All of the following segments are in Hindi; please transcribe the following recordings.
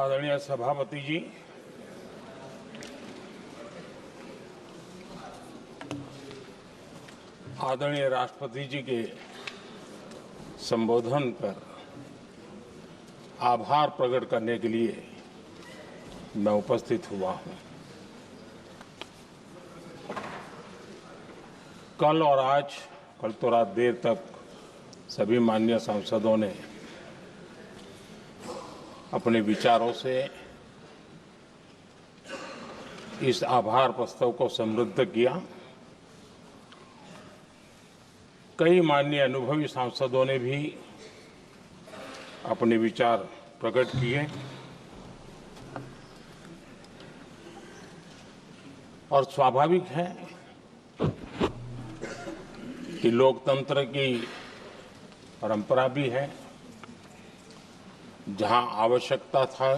आदरणीय सभापति जी, आदरणीय राष्ट्रपति जी के संबोधन पर आभार प्रकट करने के लिए मैं उपस्थित हुआ हूं। कल और आज, कल तो रात देर तक सभी माननीय सांसदों ने अपने विचारों से इस आभार प्रस्ताव को समृद्ध किया। कई माननीय अनुभवी सांसदों ने भी अपने विचार प्रकट किए और स्वाभाविक है कि लोकतंत्र की परंपरा भी है, जहां आवश्यकता था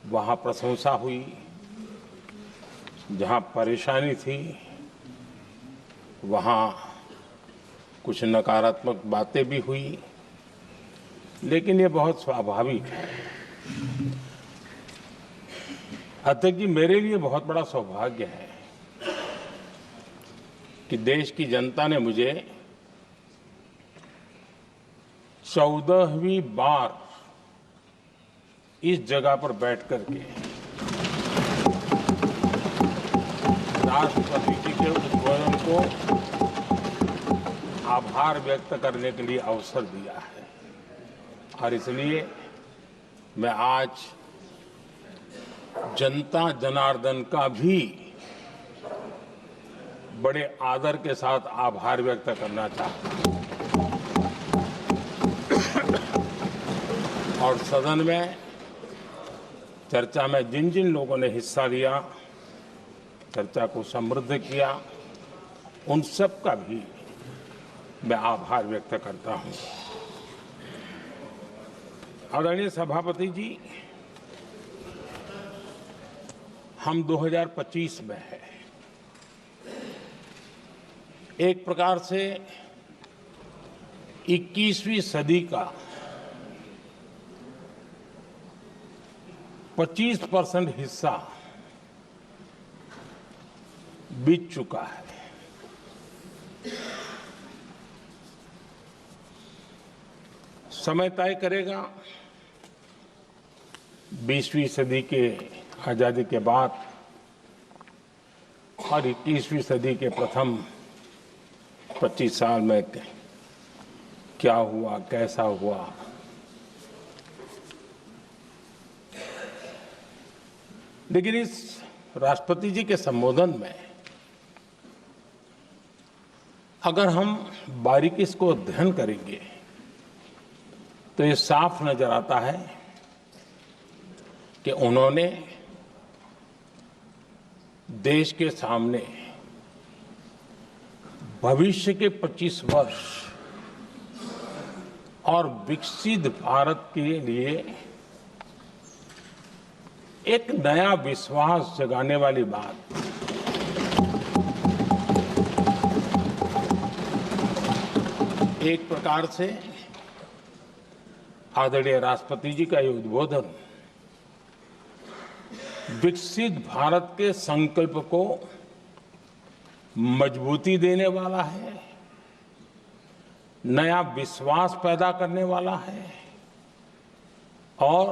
वहां प्रशंसा हुई, जहां परेशानी थी वहां कुछ नकारात्मक बातें भी हुई, लेकिन ये बहुत स्वाभाविक है। अध्यक्ष जी, मेरे लिए बहुत बड़ा सौभाग्य है कि देश की जनता ने मुझे 14वीं बार इस जगह पर बैठ करके राष्ट्रपति जी के उद्बोधन को आभार व्यक्त करने के लिए अवसर दिया है और इसलिए मैं आज जनता जनार्दन का भी बड़े आदर के साथ आभार व्यक्त करना चाहता हूं और सदन में चर्चा में जिन जिन लोगों ने हिस्सा लिया, चर्चा को समृद्ध किया, उन सब का भी मैं आभार व्यक्त करता हूं। आदरणीय सभापति जी, हम 2025 में हैं। एक प्रकार से 21वीं सदी का 25% हिस्सा बीत चुका है। समय तय करेगा 20वीं सदी के आजादी के बाद और 21वीं सदी के प्रथम 25 साल में क्या हुआ, कैसा हुआ। लेकिन इस राष्ट्रपति जी के संबोधन में अगर हम बारीकी इसको अध्ययन करेंगे तो ये साफ नजर आता है कि उन्होंने देश के सामने भविष्य के 25 वर्ष और विकसित भारत के लिए एक नया विश्वास जगाने वाली बात, एक प्रकार से आदरणीय राष्ट्रपति जी का ये उद्बोधन विकसित भारत के संकल्प को मजबूती देने वाला है, नया विश्वास पैदा करने वाला है और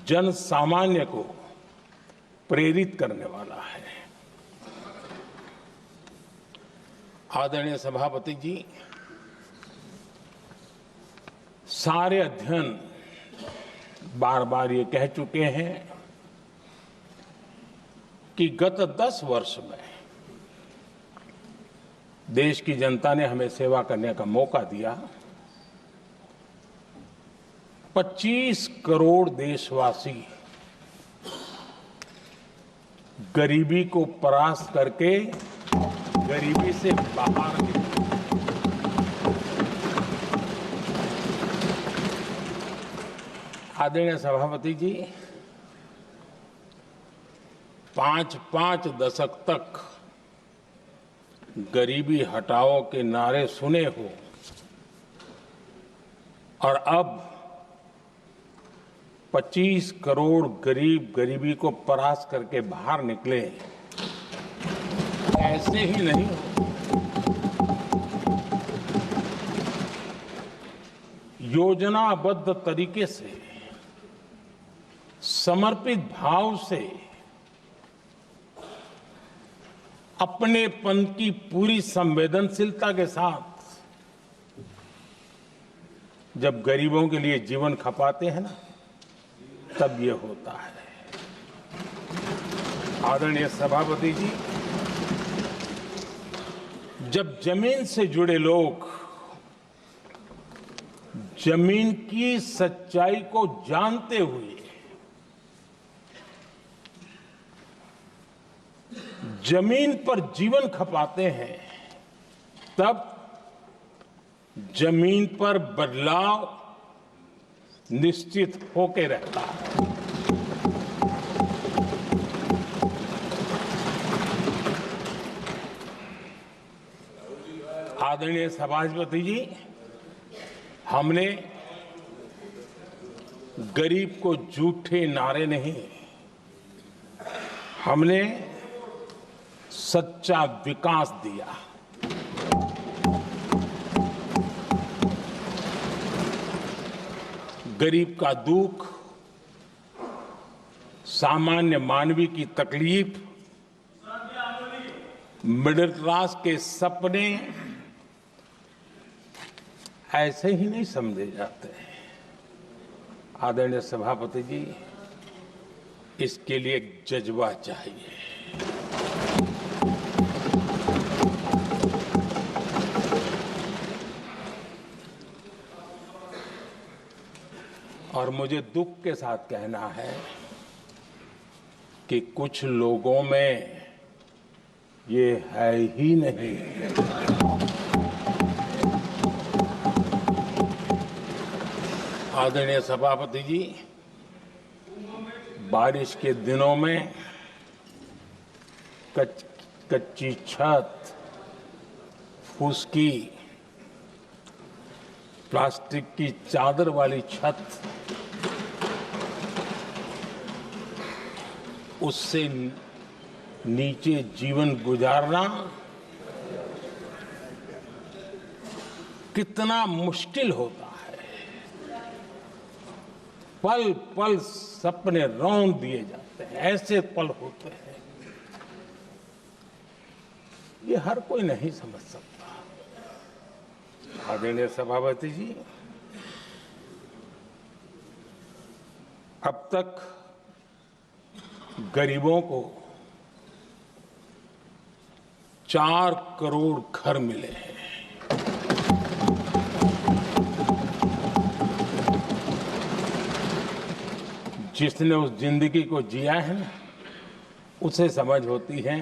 जन सामान्य को प्रेरित करने वाला है। आदरणीय सभापति जी, सारे अध्ययन बार बार ये कह चुके हैं कि गत 10 वर्ष में देश की जनता ने हमें सेवा करने का मौका दिया। 25 करोड़ देशवासी गरीबी को परास्त करके गरीबी से बाहर निकले। आदरणीय सभापति जी, 5 दशक तक गरीबी हटाओ के नारे सुने हो और अब 25 करोड़ गरीब गरीबी को परास्त करके बाहर निकले, ऐसे ही नहीं। योजनाबद्ध तरीके से, समर्पित भाव से, अपनेपन की पूरी संवेदनशीलता के साथ जब गरीबों के लिए जीवन खपाते हैं ना, तब ये होता है। आदरणीय सभापति जी, जब जमीन से जुड़े लोग जमीन की सच्चाई को जानते हुए जमीन पर जीवन खपाते हैं, तब जमीन पर बदलाव निश्चित होके रहता है। आदरणीय सभापति जी, हमने गरीब को झूठे नारे नहीं, हमने सच्चा विकास दिया। गरीब का दुख, सामान्य मानवी की तकलीफ, मिडिल क्लास के सपने ऐसे ही नहीं समझे जाते। आदरणीय सभापति जी, इसके लिए एक जज्बा चाहिए। और मुझे दुख के साथ कहना है कि कुछ लोगों में ये है ही नहीं। आदरणीय सभापति जी, बारिश के दिनों में कच्ची छत, फुसकी, प्लास्टिक की चादर वाली छत, उससे नीचे जीवन गुजारना कितना मुश्किल होता है। पल पल सपने रौंद दिए जाते हैं, ऐसे पल होते हैं, ये हर कोई नहीं समझ सकता। आदरणीय सभापति जी, अब तक गरीबों को 4 करोड़ घर मिले हैं। जिसने उस जिंदगी को जिया है ना, उसे समझ होती है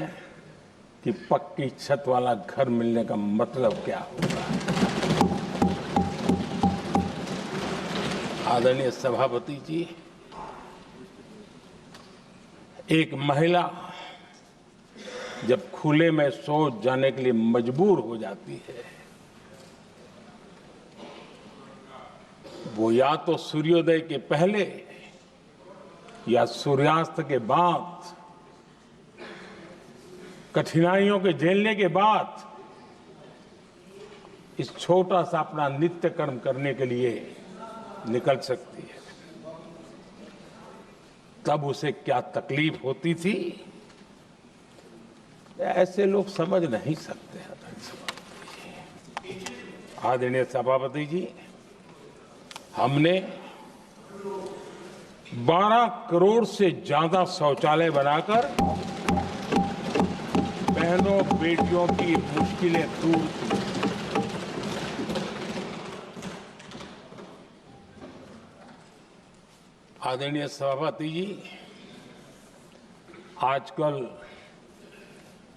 कि पक्की छत वाला घर मिलने का मतलब क्या होगा। आदरणीय सभापति जी, एक महिला जब खुले में शौच जाने के लिए मजबूर हो जाती है, वो या तो सूर्योदय के पहले या सूर्यास्त के बाद, कठिनाइयों के झेलने के बाद इस छोटा सा अपना नित्य कर्म करने के लिए निकल सकती है। तब उसे क्या तकलीफ होती थी, ऐसे लोग समझ नहीं सकते। आदरणीय सभापति जी, हमने 12 करोड़ से ज्यादा शौचालय बनाकर बहनों बेटियों की मुश्किलें दूर की। आदरणीय सभापति जी, आजकल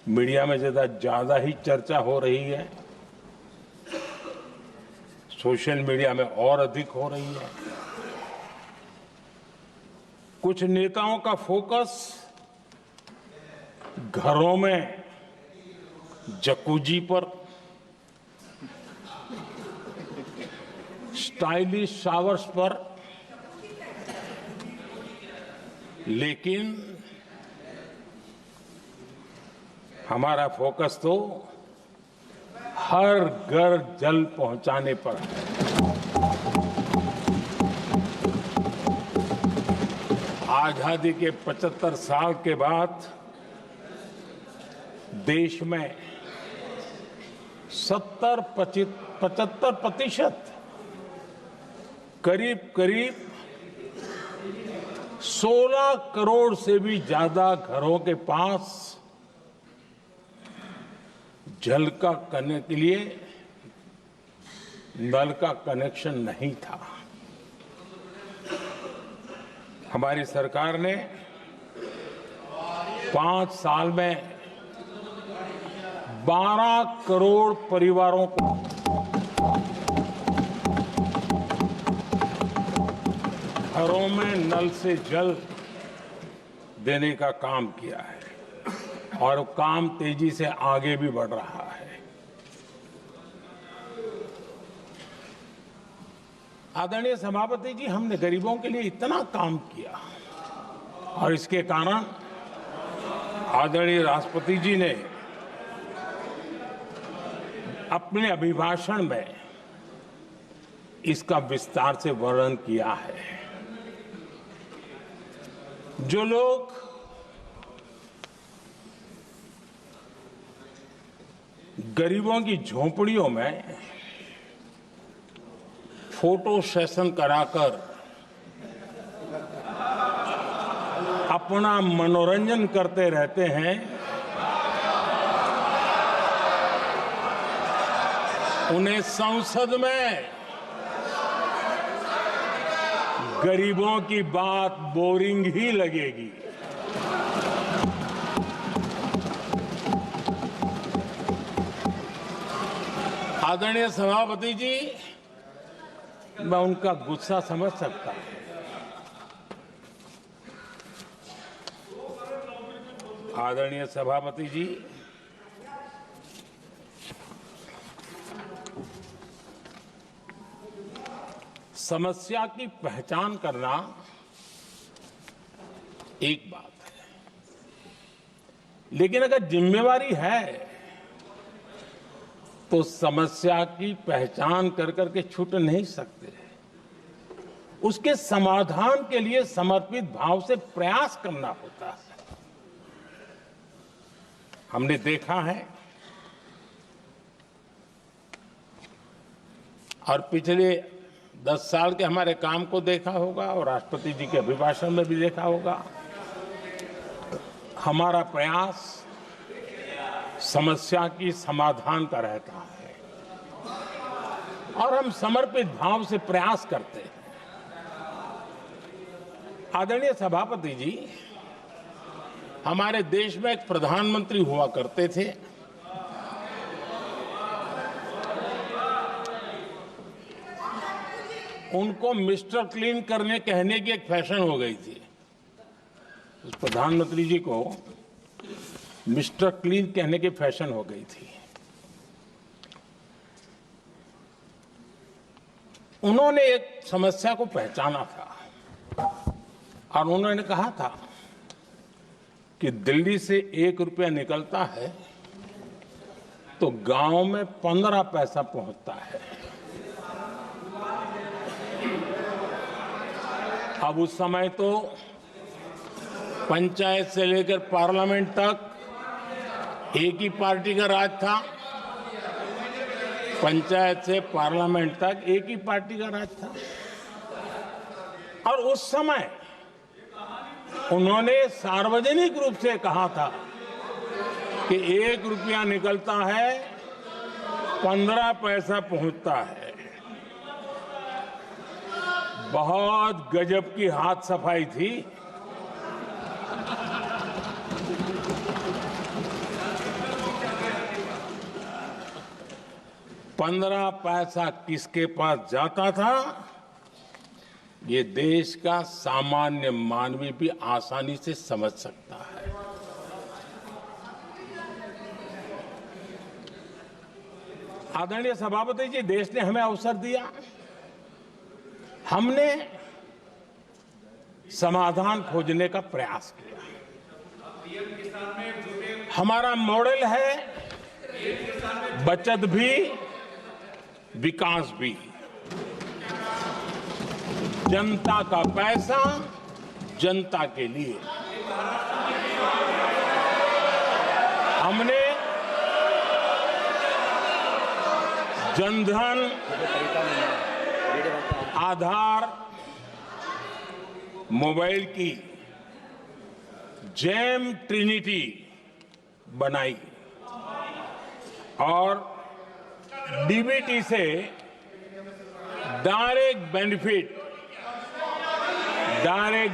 मीडिया में ज्यादा ही चर्चा हो रही है, सोशल मीडिया में और अधिक हो रही है। कुछ नेताओं का फोकस घरों में जकूजी पर, स्टाइलिश शावर्स पर, लेकिन हमारा फोकस तो हर घर जल पहुंचाने पर है। आजादी के 75 साल के बाद देश में 75% करीब 16 करोड़ से भी ज्यादा घरों के पास जल का करने के लिए नल का कनेक्शन नहीं था। हमारी सरकार ने 5 साल में 12 करोड़ परिवारों को घरों में नल से जल देने का काम किया है और काम तेजी से आगे भी बढ़ रहा है। आदरणीय सभापति जी, हमने गरीबों के लिए इतना काम किया और इसके कारण आदरणीय राष्ट्रपति जी ने अपने अभिभाषण में इसका विस्तार से वर्णन किया है। जो लोग गरीबों की झोपड़ियों में फोटो सेशन कराकर अपना मनोरंजन करते रहते हैं, उन्हें संसद में गरीबों की बात बोरिंग ही लगेगी। आदरणीय सभापति जी, मैं उनका गुस्सा समझ सकता हूं। आदरणीय सभापति जी, समस्या की पहचान करना एक बात है, लेकिन अगर जिम्मेवारी है तो समस्या की पहचान कर करके छूट नहीं सकते। उसके समाधान के लिए समर्पित भाव से प्रयास करना होता है। हमने देखा है और पिछले 10 साल के हमारे काम को देखा होगा और राष्ट्रपति जी के अभिभाषण में भी देखा होगा। हमारा प्रयास समस्या की समाधान का रहता है और हम समर्पित भाव से प्रयास करते हैं। आदरणीय सभापति जी, हमारे देश में एक प्रधानमंत्री हुआ करते थे। उनको मिस्टर क्लीन करने कहने की एक फैशन हो गई थी। उस प्रधानमंत्री जी को मिस्टर क्लीन कहने की फैशन हो गई थी। उन्होंने एक समस्या को पहचाना था और उन्होंने कहा था कि दिल्ली से 1 रुपया निकलता है तो गांव में 15 पैसा पहुंचता है। अब उस समय तो पंचायत से लेकर पार्लियामेंट तक एक ही पार्टी का राज था। पंचायत से पार्लियामेंट तक एक ही पार्टी का राज था और उस समय उन्होंने सार्वजनिक रूप से कहा था कि 1 रुपया निकलता है 15 पैसा पहुंचता है। बहुत गजब की हाथ सफाई थी। पंद्रह पैसा किसके पास जाता था, ये देश का सामान्य मानवी भी आसानी से समझ सकता है। आदरणीय सभापति जी, देश ने हमें अवसर दिया। हमने समाधान खोजने का प्रयास किया। हमारा मॉडल है बचत भी विकास भी। जनता का पैसा जनता के लिए। हमने जनधन, आधार, मोबाइल की जेम ट्रिनिटी बनाई और डीबीटी से डायरेक्ट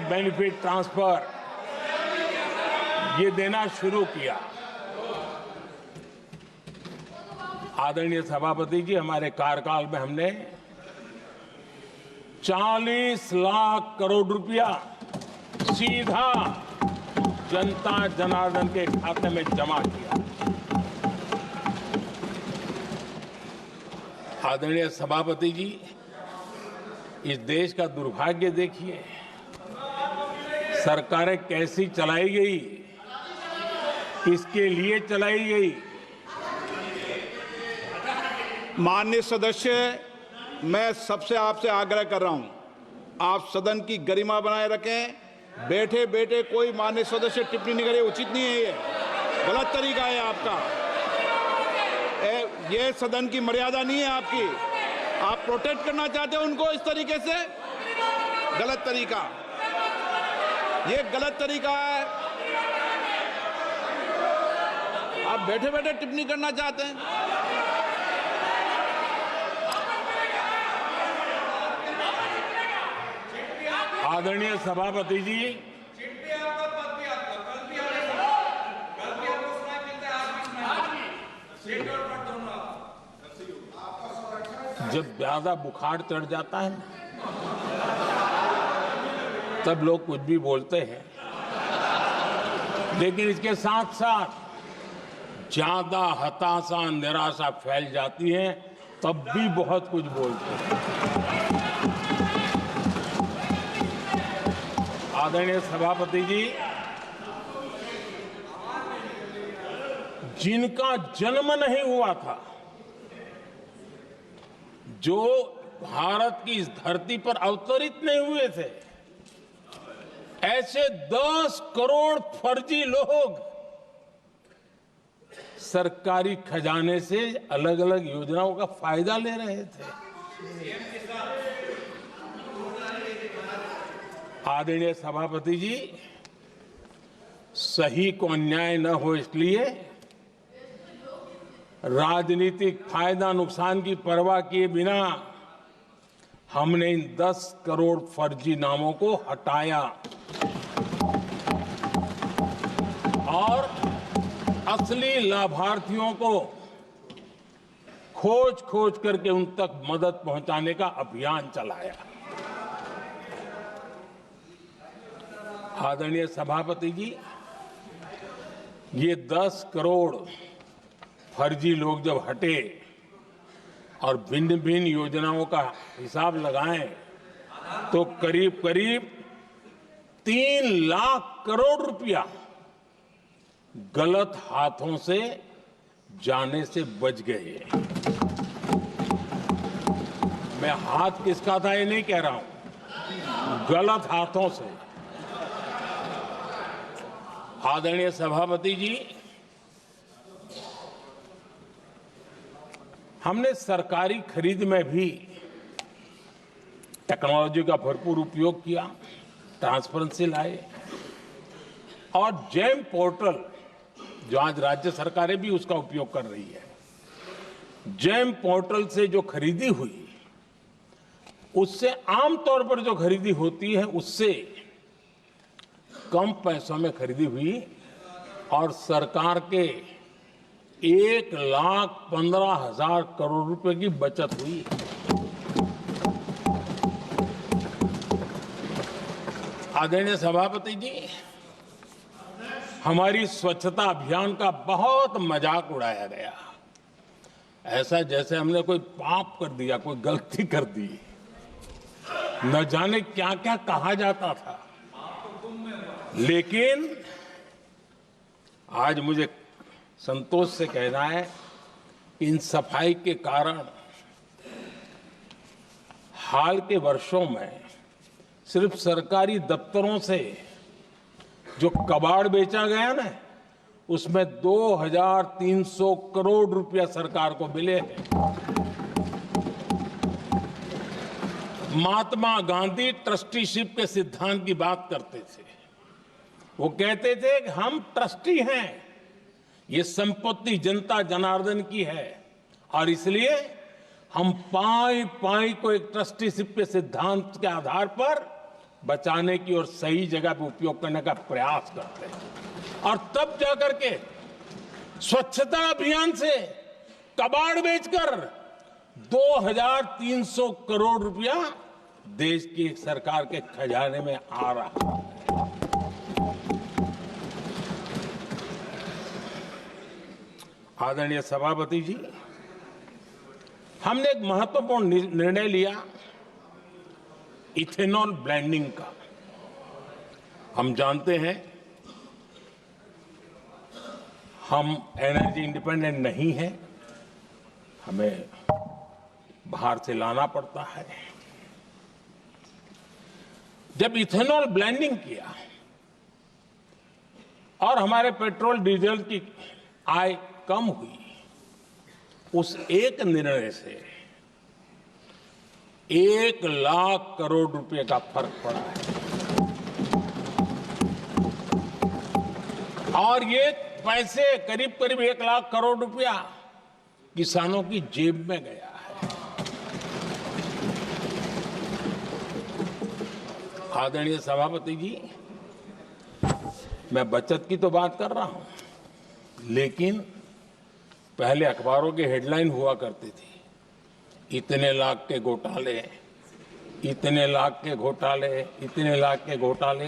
बेनिफिट ट्रांसफर ये देना शुरू किया। आदरणीय सभापति जी, हमारे कार्यकाल में हमने 40 लाख करोड़ रुपया सीधा जनता जनार्दन के खाते में जमा किया। आदरणीय सभापति जी, इस देश का दुर्भाग्य देखिए, सरकारें कैसी चलाई गई, किसके लिए चलाई गई। माननीय सदस्य, मैं सबसे आपसे आग्रह कर रहा हूं, आप सदन की गरिमा बनाए रखें। बैठे बैठे कोई माननीय सदस्य टिप्पणी नहीं करे, उचित नहीं है, ये गलत तरीका है आपका। ये सदन की मर्यादा नहीं है आपकी। आप प्रोटेक्ट करना चाहते हो उनको इस तरीके से, गलत तरीका, ये गलत तरीका है। आप बैठे बैठे टिप्पणी करना चाहते हैं। आदरणीय सभापति जी, जब ज्यादा बुखार चढ़ जाता है तब लोग कुछ भी बोलते हैं, लेकिन इसके साथ साथ ज्यादा हताशा निराशा फैल जाती है तब भी बहुत कुछ बोलते हैं। आदरणीय सभापति जी, जिनका जन्म नहीं हुआ था, जो भारत की इस धरती पर अवतरित नहीं हुए थे, ऐसे 10 करोड़ फर्जी लोग सरकारी खजाने से अलग अलग योजनाओं का फायदा ले रहे थे। आदरणीय सभापति जी, सही को अन्याय न हो इसलिए राजनीतिक फायदा नुकसान की परवाह किए बिना हमने इन 10 करोड़ फर्जी नामों को हटाया और असली लाभार्थियों को खोज खोज करके उन तक मदद पहुंचाने का अभियान चलाया। आदरणीय सभापति जी, ये 10 करोड़ फर्जी लोग जब हटे और भिन्न भिन्न योजनाओं का हिसाब लगाएं तो करीब करीब 3 लाख करोड़ रुपया गलत हाथों से जाने से बच गए। मैं हाथ किसका था ये नहीं कह रहा हूं, गलत हाथों से। आदरणीय सभापति जी, हमने सरकारी खरीद में भी टेक्नोलॉजी का भरपूर उपयोग किया, ट्रांसपेरेंसी लाए और जेम पोर्टल, जो आज राज्य सरकारें भी उसका उपयोग कर रही है, जेम पोर्टल से जो खरीदी हुई उससे आमतौर पर जो खरीदी होती है उससे कम पैसों में खरीदी हुई और सरकार के 1,15,000 करोड़ रुपए की बचत हुई। आदरणीय सभापति जी, हमारी स्वच्छता अभियान का बहुत मजाक उड़ाया गया, ऐसा जैसे हमने कोई पाप कर दिया, कोई गलती कर दी। न जाने क्या क्या कहा जाता था। लेकिन आज मुझे संतोष से कहना है कि इन सफाई के कारण हाल के वर्षों में सिर्फ सरकारी दफ्तरों से जो कबाड़ बेचा गया ना, उसमें 2300 करोड़ रुपया सरकार को मिले हैं। महात्मा गांधी ट्रस्टीशिप के सिद्धांत की बात करते थे। वो कहते थे कि हम ट्रस्टी हैं, ये संपत्ति जनता जनार्दन की है और इसलिए हम पाई पाई को एक ट्रस्टीशिप के सिद्धांत के आधार पर बचाने की और सही जगह पर उपयोग करने का प्रयास करते हैं। और तब जाकर के स्वच्छता अभियान से कबाड़ बेचकर 2300 करोड़ रुपया देश की सरकार के खजाने में आ रहा है। आदरणीय सभापति जी, हमने एक महत्वपूर्ण निर्णय लिया इथेनॉल ब्लेंडिंग का। हम जानते हैं हम एनर्जी इंडिपेंडेंट नहीं है, हमें बाहर से लाना पड़ता है। जब इथेनॉल ब्लेंडिंग किया और हमारे पेट्रोल डीजल की आय कम हुई, उस एक निर्णय से 1 लाख करोड़ रुपए का फर्क पड़ा है। और ये पैसे करीब करीब 1 लाख करोड़ रुपया किसानों की जेब में गया है। आदरणीय सभापति जी, मैं बचत की तो बात कर रहा हूं, लेकिन पहले अखबारों की हेडलाइन हुआ करती थी, इतने लाख के घोटाले, इतने लाख के घोटाले, इतने लाख के घोटाले।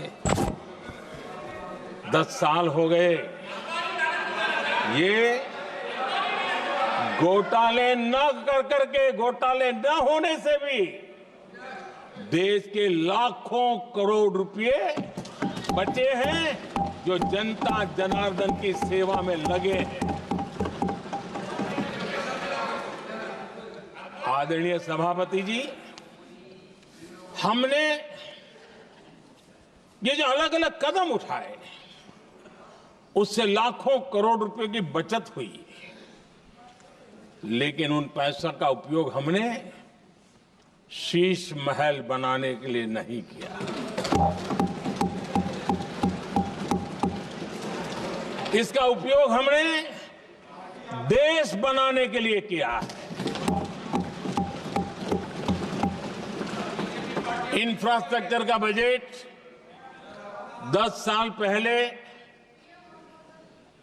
10 साल हो गए, ये घोटाले न कर करके, घोटाले न होने से भी देश के लाखों करोड़ रुपए बचे हैं, जो जनता जनार्दन की सेवा में लगे हैं। आदरणीय सभापति जी, हमने ये जो अलग अलग कदम उठाए, उससे लाखों करोड़ रुपए की बचत हुई, लेकिन उन पैसों का उपयोग हमने शीश महल बनाने के लिए नहीं किया। इसका उपयोग हमने देश बनाने के लिए किया है। इंफ्रास्ट्रक्चर का बजट 10 साल पहले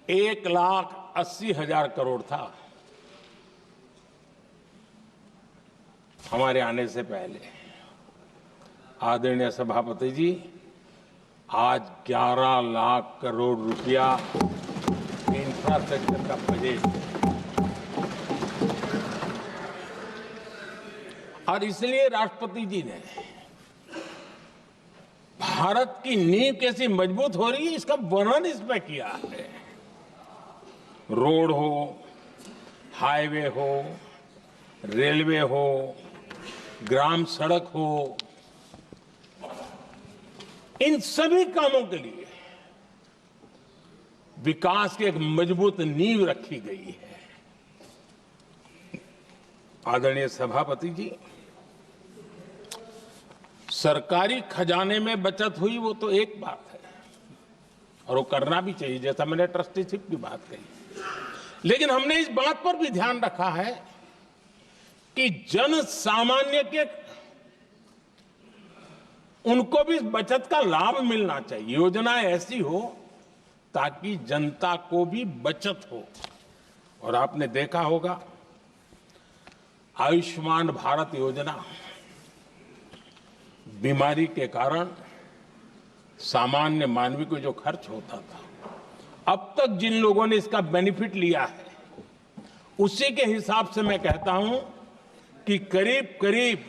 1,80,000 करोड़ था, हमारे आने से पहले। आदरणीय सभापति जी, आज 11 लाख करोड़ रुपया इंफ्रास्ट्रक्चर का बजट है। और इसलिए राष्ट्रपति जी ने भारत की नींव कैसी मजबूत हो रही है, इसका वर्णन इसमें किया है। रोड हो, हाईवे हो, रेलवे हो, ग्राम सड़क हो, इन सभी कामों के लिए विकास की एक मजबूत नींव रखी गई है। आदरणीय सभापति जी, सरकारी खजाने में बचत हुई वो तो एक बात है, और वो करना भी चाहिए, जैसा मैंने ट्रस्टीशिप की बात कही। लेकिन हमने इस बात पर भी ध्यान रखा है कि जन सामान्य के उनको भी बचत का लाभ मिलना चाहिए। योजनाएं ऐसी हो ताकि जनता को भी बचत हो। और आपने देखा होगा, आयुष्मान भारत योजना बीमारी के कारण सामान्य मानवी को जो खर्च होता था, अब तक जिन लोगों ने इसका बेनिफिट लिया है, उसी के हिसाब से मैं कहता हूं कि करीब करीब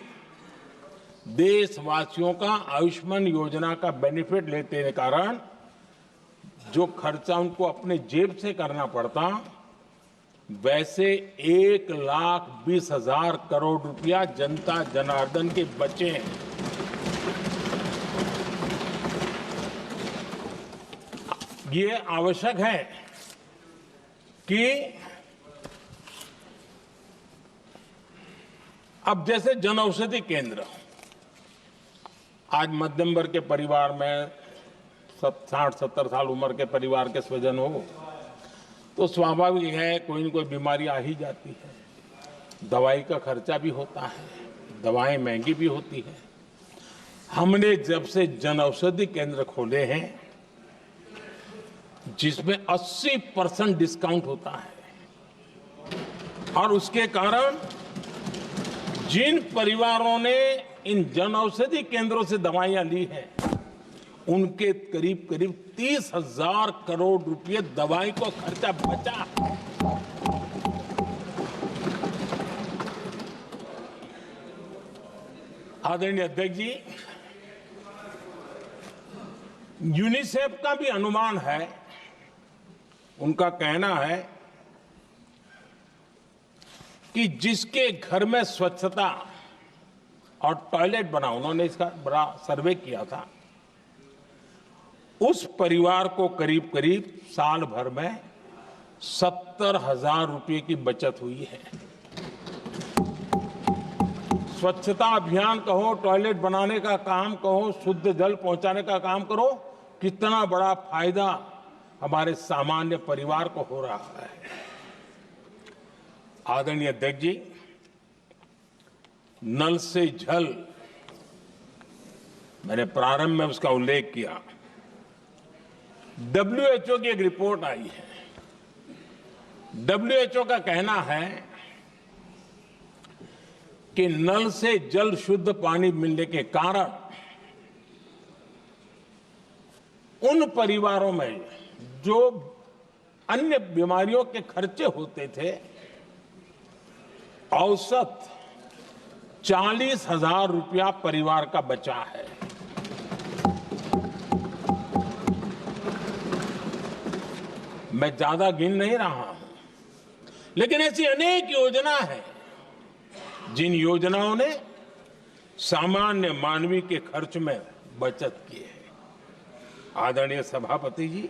देशवासियों का आयुष्मान योजना का बेनिफिट लेते के कारण जो खर्चा उनको अपने जेब से करना पड़ता, वैसे 1,20,000 करोड़ रुपया जनता जनार्दन के बचे हैं। ये आवश्यक है कि अब जैसे जन औषधि केंद्र, आज मध्यम वर्ग के परिवार में 60-70 साल उम्र के परिवार के स्वजन हो तो स्वाभाविक है कोई न कोई बीमारी आ ही जाती है, दवाई का खर्चा भी होता है, दवाएं महंगी भी होती है। हमने जब से जन औषधि केंद्र खोले हैं जिसमें 80% डिस्काउंट होता है, और उसके कारण जिन परिवारों ने इन जन औषधि केंद्रों से दवाइयां ली हैं उनके करीब करीब 30,000 करोड़ रुपए दवाई को खर्चा बचा। आदरणीय अध्यक्ष जी, यूनिसेफ का भी अनुमान है, उनका कहना है कि जिसके घर में स्वच्छता और टॉयलेट बना, उन्होंने इसका बड़ा सर्वे किया था, उस परिवार को करीब करीब साल भर में 70,000 रुपए की बचत हुई है। स्वच्छता अभियान कहो, टॉयलेट बनाने का काम कहो, शुद्ध जल पहुंचाने का काम करो, कितना बड़ा फायदा हमारे सामान्य परिवार को हो रहा है। आदरणीय अध्यक्ष जी, नल से जल, मैंने प्रारंभ में उसका उल्लेख किया। WHO की एक रिपोर्ट आई है। WHO का कहना है कि नल से जल शुद्ध पानी मिलने के कारण उन परिवारों में जो अन्य बीमारियों के खर्चे होते थे, औसत 40,000 रुपया परिवार का बचा है। मैं ज्यादा गिन नहीं रहा हूं, लेकिन ऐसी अनेक योजना है जिन योजनाओं ने सामान्य मानवीय के खर्च में बचत की है। आदरणीय सभापति जी,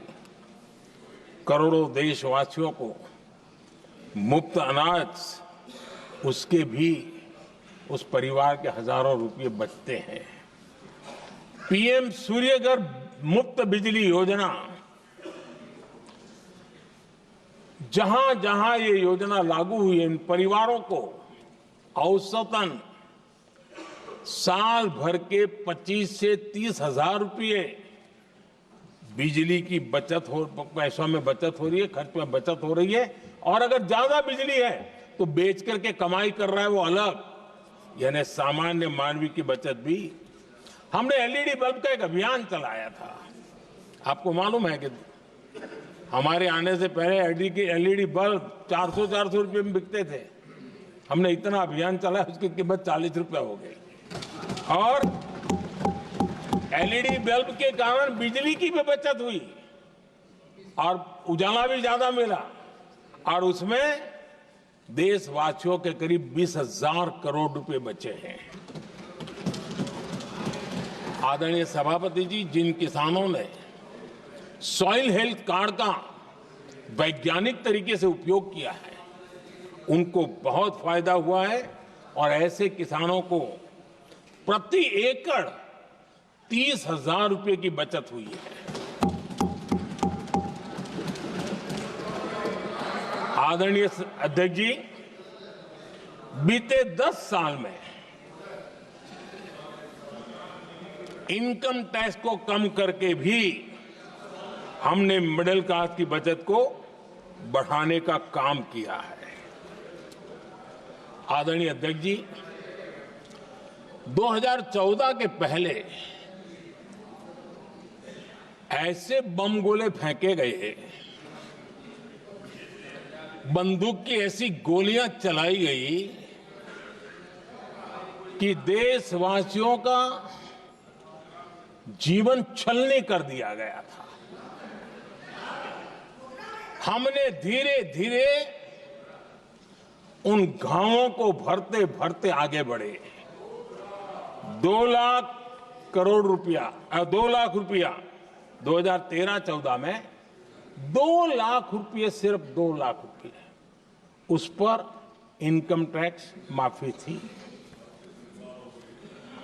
करोड़ों देशवासियों को मुफ्त अनाज, उसके भी उस परिवार के हजारों रुपये बचते हैं। PM सूर्यघर मुफ्त बिजली योजना, जहां जहां ये योजना लागू हुई है, इन परिवारों को औसतन साल भर के 25 से 30,000 रुपये बिजली की बचत हो, पैसों में बचत हो रही है, खर्च में बचत हो रही है। और अगर ज्यादा बिजली है तो बेच करके कमाई कर रहा है वो अलग, यानी सामान्य मानवीय की बचत भी। हमने LED बल्ब का एक अभियान चलाया था। आपको मालूम है कि हमारे आने से पहले LED बल्ब 400 रुपये में बिकते थे। हमने इतना अभियान चलाया, उसकी कीमत 40 रुपये हो गई, और LED बल्ब के कारण बिजली की भी बचत हुई और उजाला भी ज्यादा मिला, और उसमें देशवासियों के करीब 20,000 करोड़ रुपए बचे हैं। आदरणीय सभापति जी, जिन किसानों ने सॉइल हेल्थ कार्ड का वैज्ञानिक तरीके से उपयोग किया है, उनको बहुत फायदा हुआ है, और ऐसे किसानों को प्रति एकड़ 30,000 रुपए की बचत हुई है। आदरणीय अध्यक्ष जी, बीते 10 साल में इनकम टैक्स को कम करके भी हमने मिडिल क्लास की बचत को बढ़ाने का काम किया है। आदरणीय अध्यक्ष जी, 2014 के पहले ऐसे बम गोले फेंके गए, बंदूक की ऐसी गोलियां चलाई गई कि देशवासियों का जीवन छलनी कर दिया गया था। हमने धीरे धीरे उन गांवों को भरते भरते आगे बढ़े। 2 लाख करोड़ रुपया 2 लाख रुपया 2013-14 में 2 लाख रुपये, सिर्फ 2 लाख रुपये उस पर इनकम टैक्स माफी थी।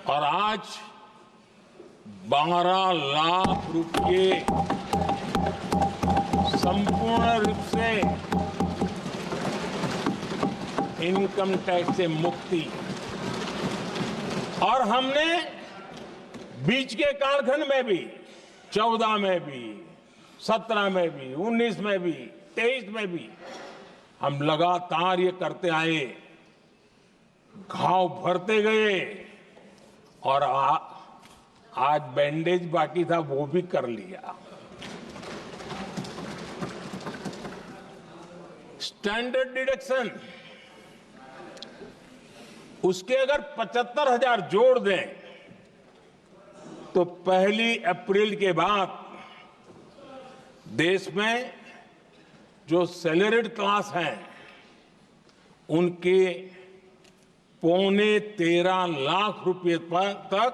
और आज 12 लाख रुपये संपूर्ण रूप से इनकम टैक्स से मुक्ति। और हमने बीच के कालखंड में भी 14 में भी, 17 में भी, 19 में भी, 23 में भी हम लगातार ये करते आए, घाव भरते गए और आज बैंडेज बाकी था वो भी कर लिया। स्टैंडर्ड डिडक्शन उसके अगर 75,000 जोड़ दें तो 1 अप्रैल के बाद देश में जो सैलरीड क्लास हैं उनके 13.25 लाख रुपए पर तक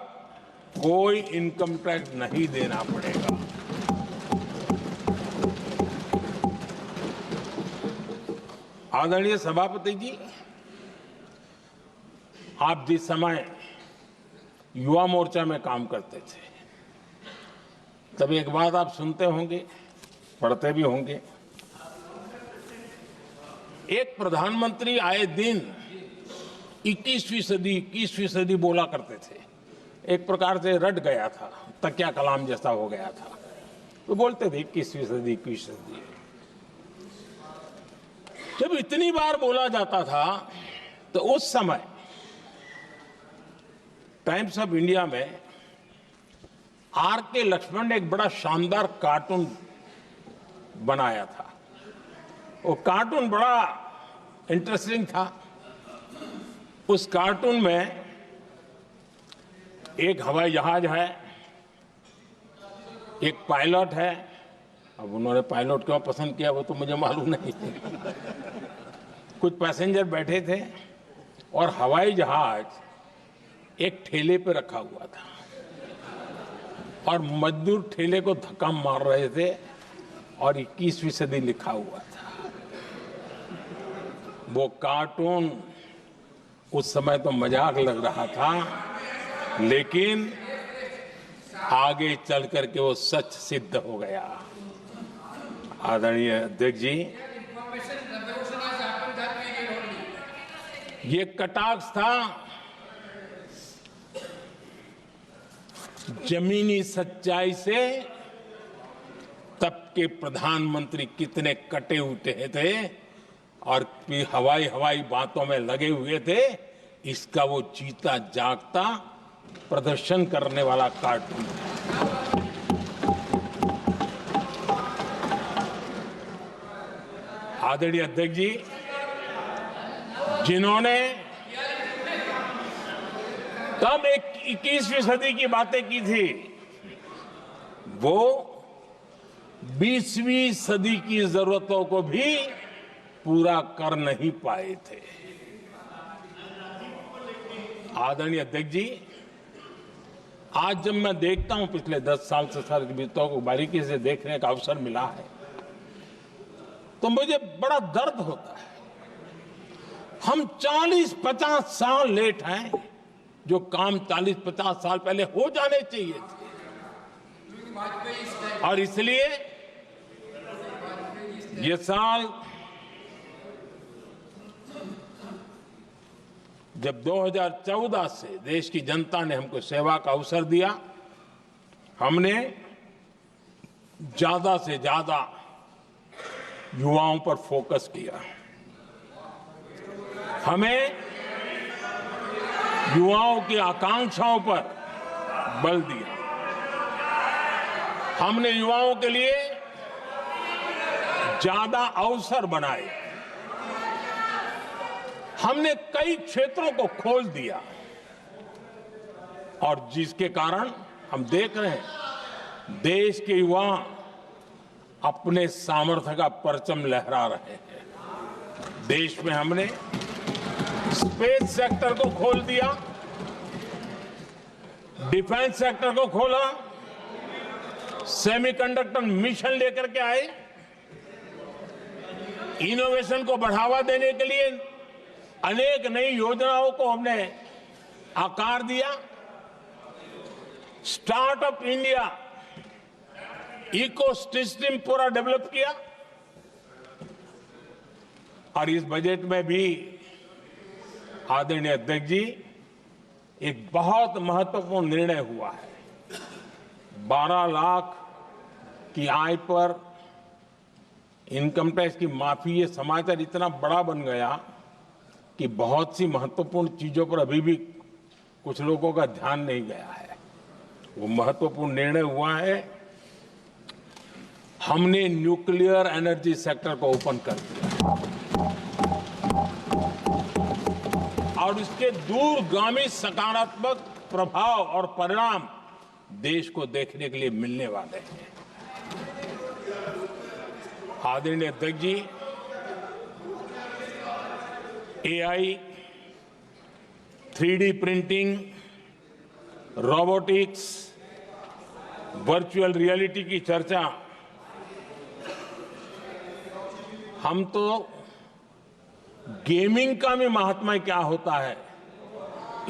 कोई इनकम टैक्स नहीं देना पड़ेगा। आदरणीय सभापति जी, आप जिस समय युवा मोर्चा में काम करते थे तब एक बात आप सुनते होंगे, पढ़ते भी होंगे। एक प्रधानमंत्री आए दिन 21वीं सदी बोला करते थे। एक प्रकार से रट गया था, तकिया कलाम जैसा हो गया था, तो बोलते थे 21वीं सदी। जब इतनी बार बोला जाता था तो उस समय टाइम्स ऑफ इंडिया में R.K. लक्ष्मण ने एक बड़ा शानदार कार्टून बनाया था। वो कार्टून बड़ा इंटरेस्टिंग था। उस कार्टून में एक हवाई जहाज है, एक पायलट है। अब उन्होंने पायलट क्यों पसंद किया वो तो मुझे मालूम नहीं। कुछ पैसेंजर बैठे थे और हवाई जहाज एक ठेले पे रखा हुआ था और मजदूर ठेले को धक्का मार रहे थे और 21वीं सदी लिखा हुआ था। वो कार्टून उस समय तो मजाक लग रहा था, लेकिन आगे चल करके वो सच सिद्ध हो गया। आदरणीय अध्यक्ष जी, ये कटाक्ष था जमीनी सच्चाई से। तब के प्रधानमंत्री कितने कटे उठे थे और हवाई बातों में लगे हुए थे, इसका वो जीता जागता प्रदर्शन करने वाला कार्टून है। आदरणीय अध्यक्ष जी, जिन्होंने तब 21वीं सदी की बातें की थी, वो 20वीं सदी की जरूरतों को भी पूरा कर नहीं पाए थे। आदरणीय अध्यक्ष जी, आज जब मैं देखता हूं, पिछले 10 साल से सारी बीतों को बारीकी से देखने का अवसर मिला है, तो मुझे बड़ा दर्द होता है। हम 40-50 साल लेट हैं, जो काम 40-50 साल पहले हो जाने चाहिए थे। और इसलिए ये साल जब 2014 से देश की जनता ने हमको सेवा का अवसर दिया, हमने ज्यादा से ज्यादा युवाओं पर फोकस किया। हमें युवाओं की आकांक्षाओं पर बल दिया। हमने युवाओं के लिए ज्यादा अवसर बनाए। हमने कई क्षेत्रों को खोल दिया और जिसके कारण हम देख रहे हैं देश के युवा अपने सामर्थ्य का परचम लहरा रहे हैं। देश में हमने स्पेस सेक्टर को खोल दिया, डिफेंस सेक्टर को खोला, सेमीकंडक्टर मिशन लेकर के आए, इनोवेशन को बढ़ावा देने के लिए अनेक नई योजनाओं को हमने आकार दिया। स्टार्टअप इंडिया इकोसिस्टम पूरा डेवलप किया और इस बजट में भी आदरणीय अध्यक्ष जी एक बहुत महत्वपूर्ण निर्णय हुआ है। 12 लाख की आय पर इनकम टैक्स की माफी, ये समाचार इतना बड़ा बन गया कि बहुत सी महत्वपूर्ण चीजों पर अभी भी कुछ लोगों का ध्यान नहीं गया है। वो महत्वपूर्ण निर्णय हुआ है, हमने न्यूक्लियर एनर्जी सेक्टर को ओपन कर दिया और इसके दूरगामी सकारात्मक प्रभाव और परिणाम देश को देखने के लिए मिलने वाले हैं। आदरणीय अध्यक्ष जी, AI, 3D printing, robotics, virtual reality की चर्चा हम तो गेमिंग का भी महात्मा क्या होता है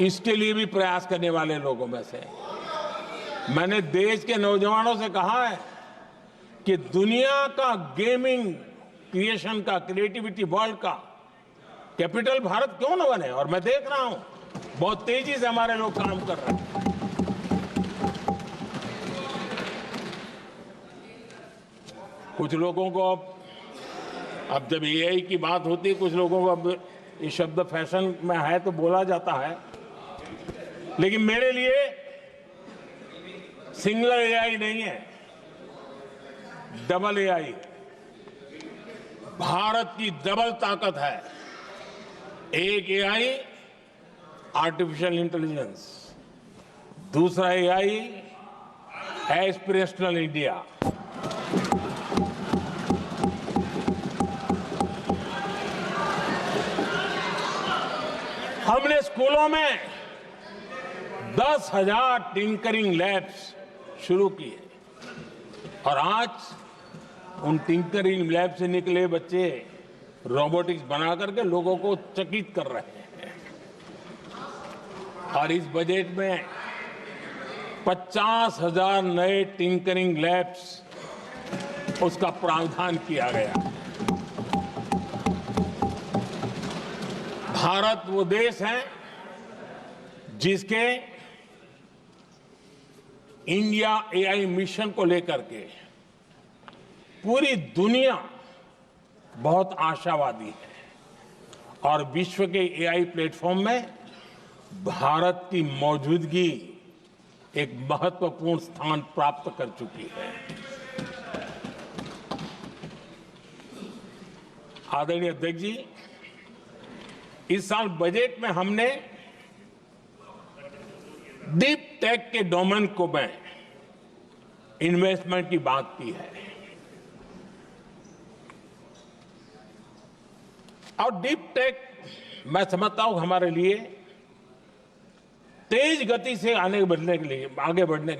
इसके लिए भी प्रयास करने वाले लोगों में से। मैंने देश के नौजवानों से कहा है कि दुनिया का गेमिंग क्रिएशन का, क्रिएटिविटी वर्ल्ड का कैपिटल भारत क्यों न बने। और मैं देख रहा हूं बहुत तेजी से हमारे लोग काम कर रहे हैं। कुछ लोगों को अब जब एआई की बात होती है, कुछ लोगों को अब ये शब्द फैशन में है तो बोला जाता है, लेकिन मेरे लिए सिंगल एआई नहीं है, डबल एआई। भारत की डबल ताकत है। एक एआई आर्टिफिशियल इंटेलिजेंस, दूसरा एआई एस्पिरेशनल इंडिया। हमने स्कूलों में 10,000 टिंकरिंग लैब्स शुरू किए और आज उन टिंकरिंग लैब से निकले बच्चे रोबोटिक्स बना करके लोगों को चकित कर रहे हैं। और इस बजट में 50,000 नए टिंकरिंग लैब्स उसका प्रावधान किया गया। भारत वो देश है जिसके इंडिया एआई मिशन को लेकर के पूरी दुनिया बहुत आशावादी है और विश्व के एआई प्लेटफॉर्म में भारत की मौजूदगी एक महत्वपूर्ण स्थान प्राप्त कर चुकी है। आदरणीय अध्यक्ष जी, इस साल बजट में हमने डीप टेक के डोमेन को में इन्वेस्टमेंट की बात की है और डीप टेक मैं समझता हूं हमारे लिए तेज गति से आगे बढ़ने के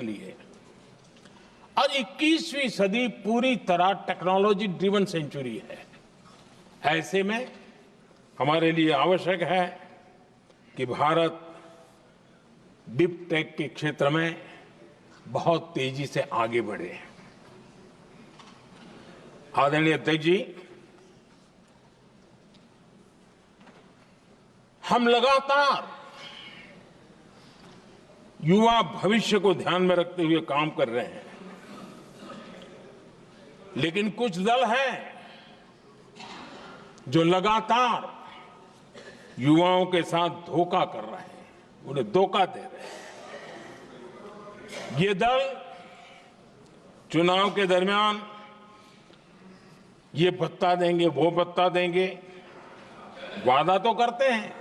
लिए और 21वीं सदी पूरी तरह टेक्नोलॉजी ड्रिवन सेंचुरी है। ऐसे में हमारे लिए आवश्यक है कि भारत डीप टेक के क्षेत्र में बहुत तेजी से आगे बढ़े। आदरणीय अध्यक्ष जी, हम लगातार युवा भविष्य को ध्यान में रखते हुए काम कर रहे हैं, लेकिन कुछ दल हैं जो लगातार युवाओं के साथ धोखा कर रहे हैं, उन्हें धोखा दे रहे हैं। ये दल चुनाव के दरमियान ये भत्ता देंगे, वो भत्ता देंगे, वादा तो करते हैं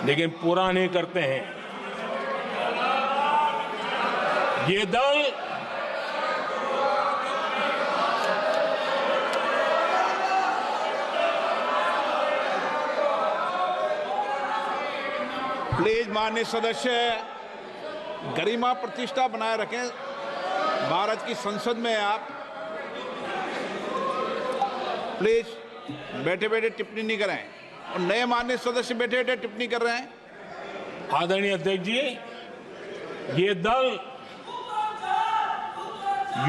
लेकिन पूरा नहीं करते हैं। ये दल प्लीज माननीय सदस्य गरिमा प्रतिष्ठा बनाए रखें। भारत की संसद में आप प्लीज बैठे बैठे टिप्पणी नहीं करें, और नए माननीय सदस्य बैठे बैठे टिप्पणी कर रहे हैं। आदरणीय अध्यक्ष जी, ये दल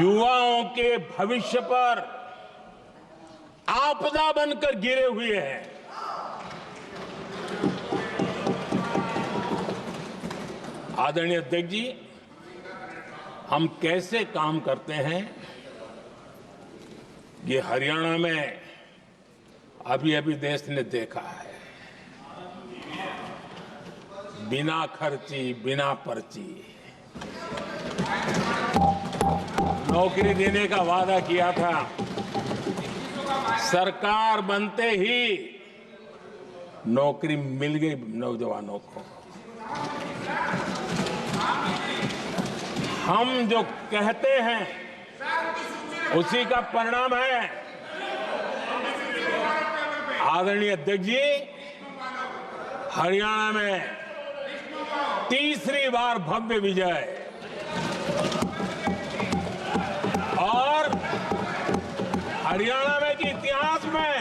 युवाओं के भविष्य पर आपदा बनकर गिरे हुए हैं। आदरणीय अध्यक्ष जी, हम कैसे काम करते हैं ये हरियाणा में अभी अभी देश ने देखा है। बिना खर्ची, बिना पर्ची नौकरी देने का वादा किया था। सरकार बनते ही नौकरी मिल गई नौजवानों को। हम जो कहते हैं उसी का परिणाम है। आदरणीय अध्यक्ष जी, हरियाणा में तीसरी बार भव्य विजय और हरियाणा में के इतिहास में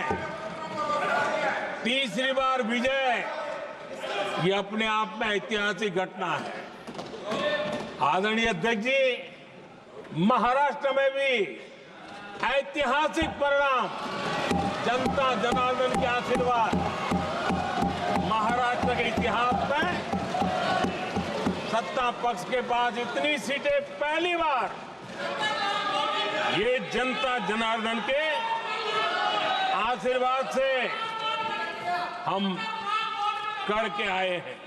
तीसरी बार विजय, ये अपने आप में ऐतिहासिक घटना है। आदरणीय अध्यक्ष जी, महाराष्ट्र में भी ऐतिहासिक परिणाम, जनता जनार्दन के आशीर्वाद। महाराष्ट्र के इतिहास में सत्ता पक्ष के पास इतनी सीटें पहली बार, ये जनता जनार्दन के आशीर्वाद से हम करके आए हैं।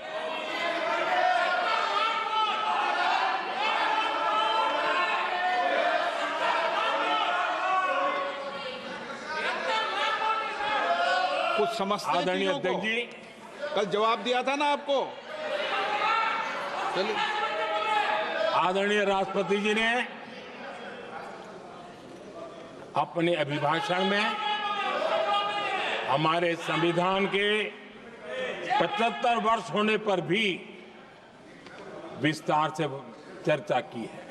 कुछ समझते हैं आदरणीय चीजों को? अध्यक्ष जी, कल जवाब दिया था ना आपको। चलिए। आदरणीय राष्ट्रपति जी ने अपने अभिभाषण में हमारे संविधान के 75 वर्ष होने पर भी विस्तार से चर्चा की है।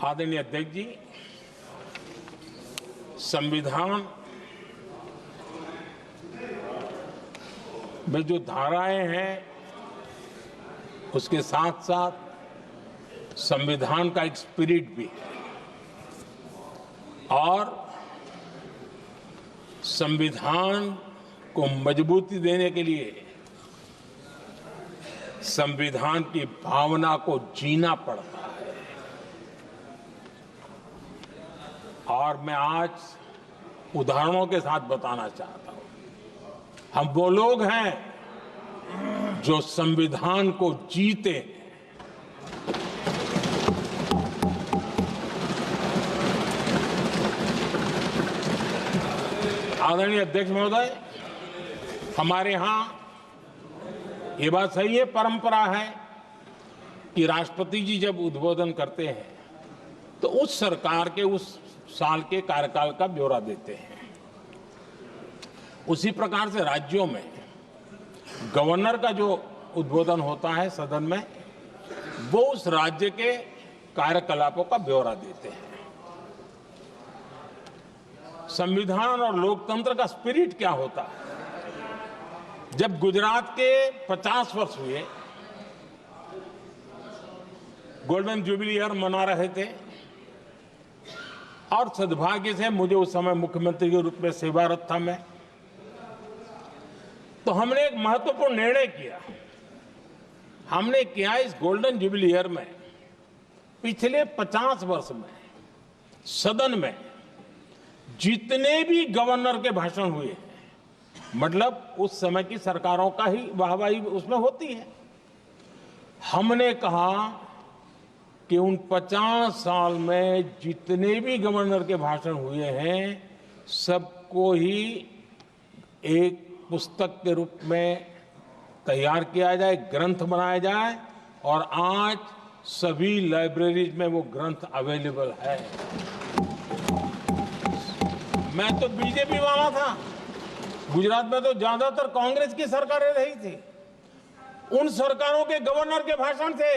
आदरणीय अध्यक्ष जी, संविधान में जो धाराएं हैं उसके साथ साथ संविधान का एक स्पिरिट भी है, और संविधान को मजबूती देने के लिए संविधान की भावना को जीना पड़ता है। और मैं आज उदाहरणों के साथ बताना चाहता हूं। हम वो लोग हैं जो संविधान को जीते हैं। आदरणीय अध्यक्ष महोदय, हमारे यहां ये बात सही है, परंपरा है कि राष्ट्रपति जी जब उद्बोधन करते हैं तो उस सरकार के उस साल के कार्यकाल का ब्यौरा देते हैं। उसी प्रकार से राज्यों में गवर्नर का जो उद्बोधन होता है सदन में, वो उस राज्य के कार्यकलापों का ब्यौरा देते हैं। संविधान और लोकतंत्र का स्पिरिट क्या होता है? जब गुजरात के 50 वर्ष हुए, गोल्डन जुबली ईयर मना रहे थे, और सद्भाग्य से मुझे उस समय मुख्यमंत्री के रूप में सेवारत था मैं, तो हमने एक महत्वपूर्ण निर्णय किया। हमने किया इस गोल्डन जुबली ईयर में पिछले 50 वर्ष में सदन में जितने भी गवर्नर के भाषण हुए, मतलब उस समय की सरकारों का ही वाहवाही उसमें होती है, हमने कहा कि उन 50 साल में जितने भी गवर्नर के भाषण हुए हैं सबको ही एक पुस्तक के रूप में तैयार किया जाए, ग्रंथ बनाया जाए, और आज सभी लाइब्रेरीज में वो ग्रंथ अवेलेबल है। मैं तो बीजेपी वाला था, गुजरात में तो ज्यादातर कांग्रेस की सरकारें रही थी, उन सरकारों के गवर्नर के भाषण थे,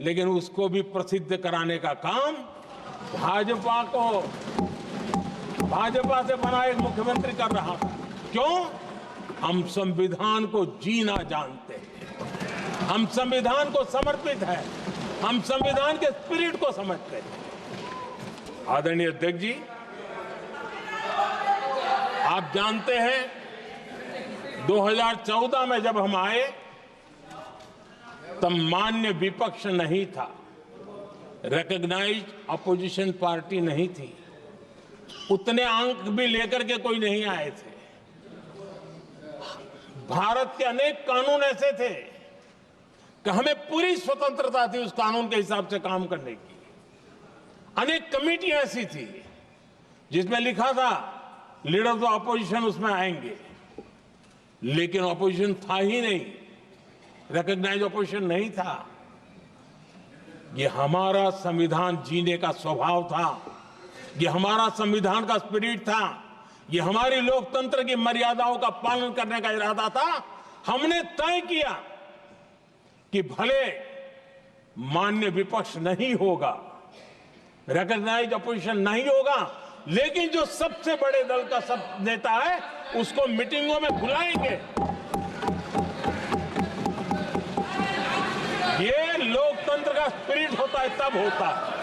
लेकिन उसको भी प्रसिद्ध कराने का काम भाजपा से बना एक मुख्यमंत्री कर रहा था। क्यों? हम संविधान को जीना जानते हैं, हम संविधान को समर्पित है, हम संविधान के स्पिरिट को समझते हैं। आदरणीय अध्यक्ष जी, आप जानते हैं 2014 में जब हम आए तब मान्य विपक्ष नहीं था, रिकॉग्नाइज्ड अपोजिशन पार्टी नहीं थी, उतने अंक भी लेकर के कोई नहीं आए थे। भारत के अनेक कानून ऐसे थे कि हमें पूरी स्वतंत्रता थी उस कानून के हिसाब से काम करने की। अनेक कमेटियां ऐसी थी जिसमें लिखा था लीडर्स ऑफ अपोजिशन उसमें आएंगे, लेकिन अपोजिशन था ही नहीं, रिकॉग्नाइज्ड अपोजिशन नहीं था। ये हमारा संविधान जीने का स्वभाव था, ये हमारा संविधान का स्पिरिट था, ये हमारी लोकतंत्र की मर्यादाओं का पालन करने का इरादा था। हमने तय किया कि भले मान्य विपक्ष नहीं होगा, रिकॉग्नाइज्ड अपोजिशन नहीं होगा, लेकिन जो सबसे बड़े दल का सब नेता है उसको मीटिंगों में बुलाएंगे। ये लोकतंत्र का स्पिरिट होता है, तब होता है।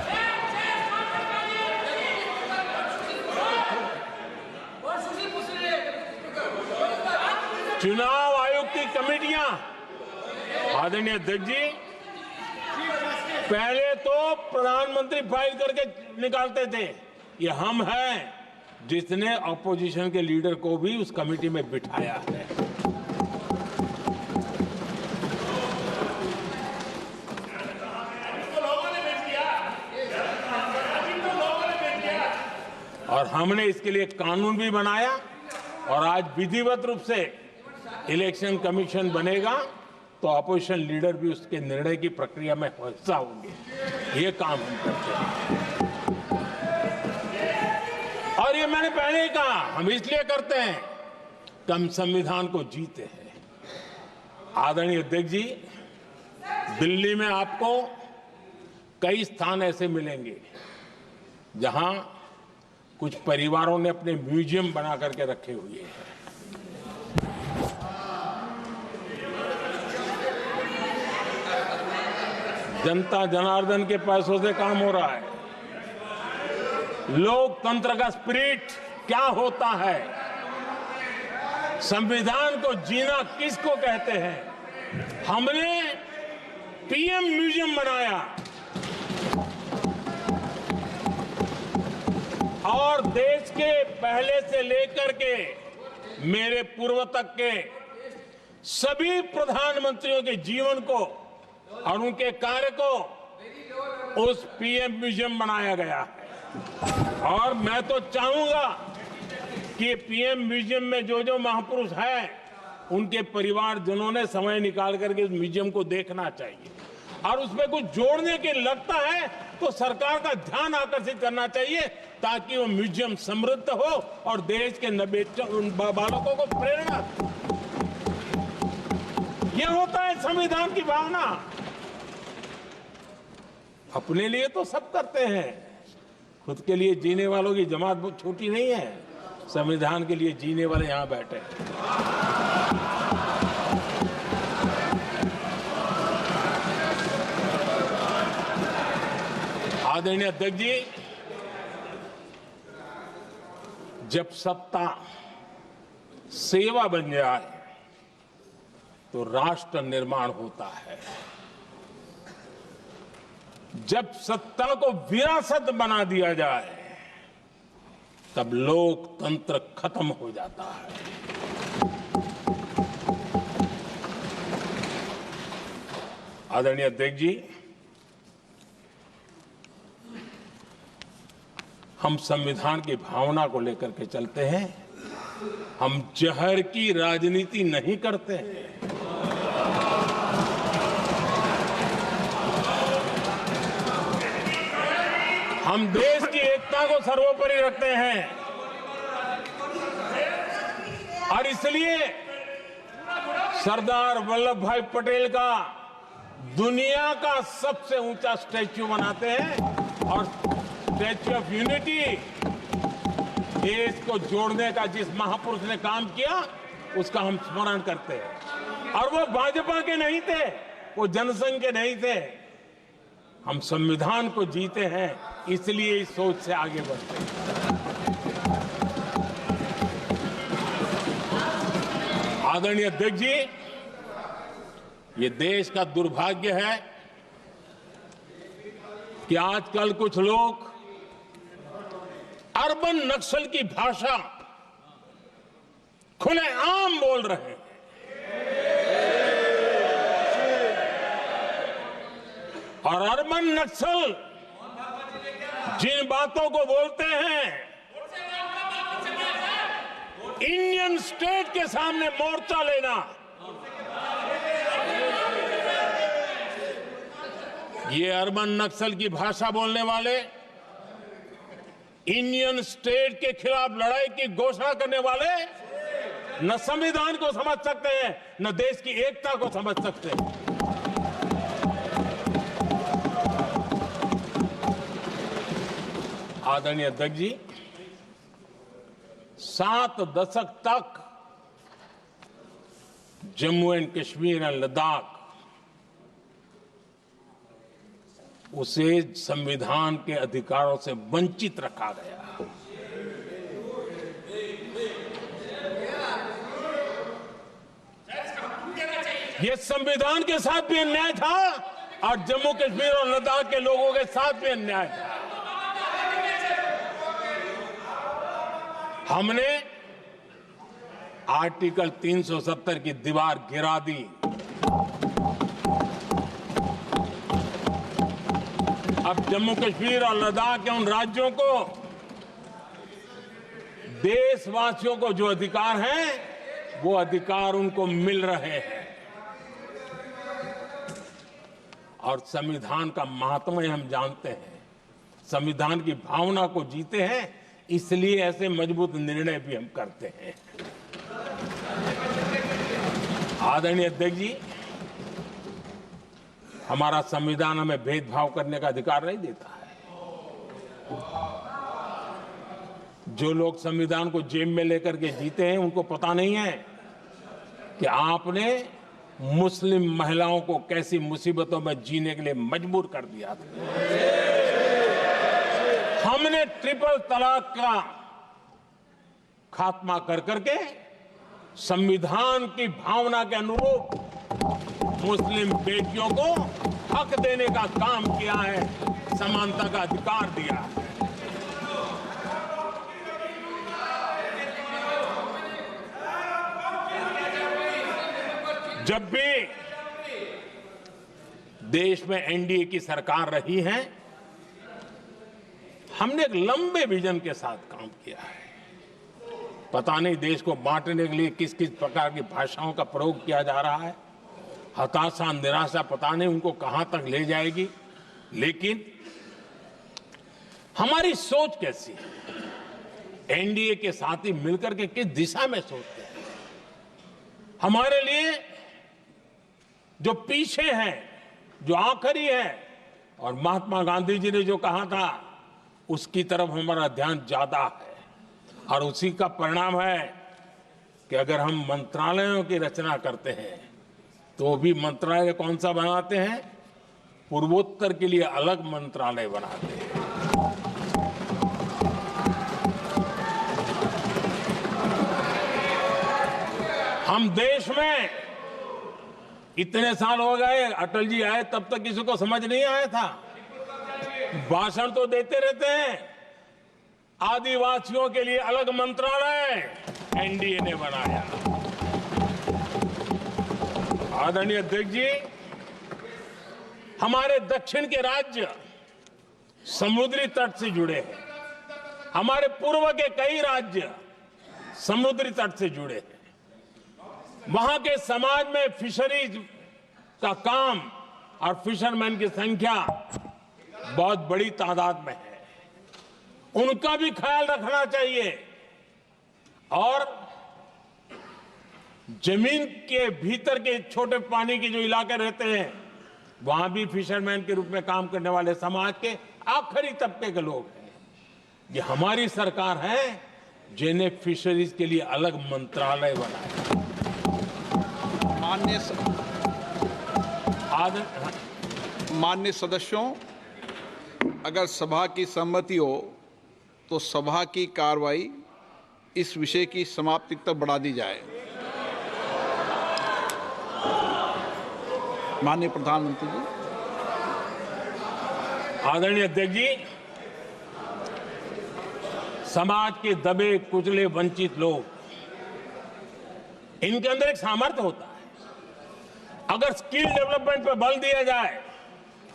चुनाव आयोग की कमेटियां, आदरणीय अध्यक्ष जी, पहले तो प्रधानमंत्री फाइल करके निकालते थे। ये हम हैं जिसने अपोजिशन के लीडर को भी उस कमेटी में बिठाया है। और हमने इसके लिए कानून भी बनाया और आज विधिवत रूप से इलेक्शन कमीशन बनेगा तो अपोजिशन लीडर भी उसके निर्णय की प्रक्रिया में हिस्सा होंगे। ये काम हम करते हैं और ये मैंने पहले ही कहा, हम इसलिए करते हैं कि हम संविधान को जीते हैं। आदरणीय अध्यक्ष जी, दिल्ली में आपको कई स्थान ऐसे मिलेंगे जहां कुछ परिवारों ने अपने म्यूजियम बना करके रखे हुए हैं। जनता जनार्दन के पैसों से काम हो रहा है। लोकतंत्र का स्पिरिट क्या होता है, संविधान को जीना किसको कहते हैं। हमने पीएम म्यूजियम बनाया और देश के पहले से लेकर के मेरे पूर्व तक के सभी प्रधानमंत्रियों के जीवन को और उनके कार्य को उस पीएम म्यूजियम बनाया गया है। और मैं तो चाहूंगा कि पीएम म्यूजियम में जो जो महापुरुष हैं उनके परिवारजनों ने समय निकाल करके उस म्यूजियम को देखना चाहिए और उसमें कुछ जोड़ने के लगता है तो सरकार का ध्यान आकर्षित करना चाहिए ताकि वो म्यूजियम समृद्ध हो और देश के बालकों को प्रेरणा। ये होता है संविधान की भावना। अपने लिए तो सब करते हैं, खुद के लिए जीने वालों की जमात बहुत छोटी नहीं है। संविधान के लिए जीने वाले यहां बैठे हैं। आदरणीय अध्यक्ष जी, जब सत्ता सेवा बन जाए तो राष्ट्र निर्माण होता है। जब सत्ता को विरासत बना दिया जाए तब लोकतंत्र खत्म हो जाता है। आदरणीय अध्यक्ष जी, हम संविधान की भावना को लेकर के चलते हैं। हम जहर की राजनीति नहीं करते हैं। हम देश की एकता को सर्वोपरि रखते हैं। और इसलिए सरदार वल्लभ भाई पटेल का दुनिया का सबसे ऊंचा स्टैच्यू बनाते हैं और स्टैच्यू ऑफ यूनिटी देश को जोड़ने का जिस महापुरुष ने काम किया उसका हम स्मरण करते हैं। और वो भाजपा के नहीं थे, वो जनसंघ के नहीं थे। हम संविधान को जीते हैं, इसलिए इस सोच से आगे बढ़ते हैं। आदरणीय अध्यक्ष जी, ये देश का दुर्भाग्य है कि आजकल कुछ लोग अर्बन नक्सल की भाषा खुलेआम बोल रहे हैं। और अर्बन नक्सल जिन बातों को बोलते हैं, इंडियन स्टेट के सामने मोर्चा लेना, ये अर्बन नक्सल की भाषा बोलने वाले इंडियन स्टेट के खिलाफ लड़ाई की घोषणा करने वाले न संविधान को समझ सकते हैं, न देश की एकता को समझ सकते हैं। आदरणीय अध्यक्ष जी, 7 दशक तक जम्मू एंड कश्मीर और लद्दाख उसे संविधान के अधिकारों से वंचित रखा गया। यह संविधान के साथ भी अन्याय था और जम्मू कश्मीर और लद्दाख के लोगों के साथ भी अन्याय था। हमने आर्टिकल 370 की दीवार गिरा दी। अब जम्मू कश्मीर और लद्दाख के उन राज्यों को, देशवासियों को जो अधिकार हैं, वो अधिकार उनको मिल रहे हैं। और संविधान का महात्म्य हम जानते हैं, संविधान की भावना को जीते हैं, इसलिए ऐसे मजबूत निर्णय भी हम करते हैं। आदरणीय अध्यक्ष जी, हमारा संविधान हमें भेदभाव करने का अधिकार नहीं देता है। जो लोग संविधान को जेब में लेकर के जीते हैं, उनको पता नहीं है कि आपने मुस्लिम महिलाओं को कैसी मुसीबतों में जीने के लिए मजबूर कर दिया था। हमने ट्रिपल तलाक का खात्मा कर करके संविधान की भावना के अनुरूप मुस्लिम बेटियों को हक देने का काम किया है, समानता का अधिकार दिया है। जब भी देश में एनडीए की सरकार रही है, हमने एक लंबे विजन के साथ काम किया है। पता नहीं देश को बांटने के लिए किस किस प्रकार की भाषाओं का प्रयोग किया जा रहा है। हताशा, निराशा पता नहीं उनको कहां तक ले जाएगी, लेकिन हमारी सोच कैसी है, एनडीए के साथी मिलकर के किस दिशा में सोचते हैं। हमारे लिए जो पीछे है, जो आखिरी है, और महात्मा गांधी जी ने जो कहा था, उसकी तरफ हमारा ध्यान ज्यादा है। और उसी का परिणाम है कि अगर हम मंत्रालयों की रचना करते हैं, तो भी मंत्रालय कौन सा बनाते हैं? पूर्वोत्तर के लिए अलग मंत्रालय बनाते हैं। हम देश में इतने साल हो गए, अटल जी आए तब तक किसी को समझ नहीं आया था। भाषण तो देते रहते हैं, आदिवासियों के लिए अलग मंत्रालय एनडीए ने बनाया। आदरणीय अध्यक्ष जी, हमारे दक्षिण के राज्य समुद्री तट से जुड़े हैं, हमारे पूर्व के कई राज्य समुद्री तट से जुड़े हैं। वहां के समाज में फिशरीज का काम और फिशरमैन की संख्या बहुत बड़ी तादाद में है, उनका भी ख्याल रखना चाहिए। और जमीन के भीतर के छोटे पानी के जो इलाके रहते हैं वहां भी फिशरमैन के रूप में काम करने वाले समाज के आखिरी तबके के लोग हैं। ये हमारी सरकार है जिन्हें फिशरीज के लिए अलग मंत्रालय बनाया। माननीय सदस्यों, अगर सभा की सहमति हो तो सभा की कार्रवाई इस विषय की समाप्ति तक बढ़ा दी जाए। माननीय प्रधानमंत्री जी। आदरणीय अध्यक्ष जी, समाज के दबे कुचले वंचित लोग, इनके अंदर एक सामर्थ्य होता है। अगर स्किल डेवलपमेंट पर बल दिया जाए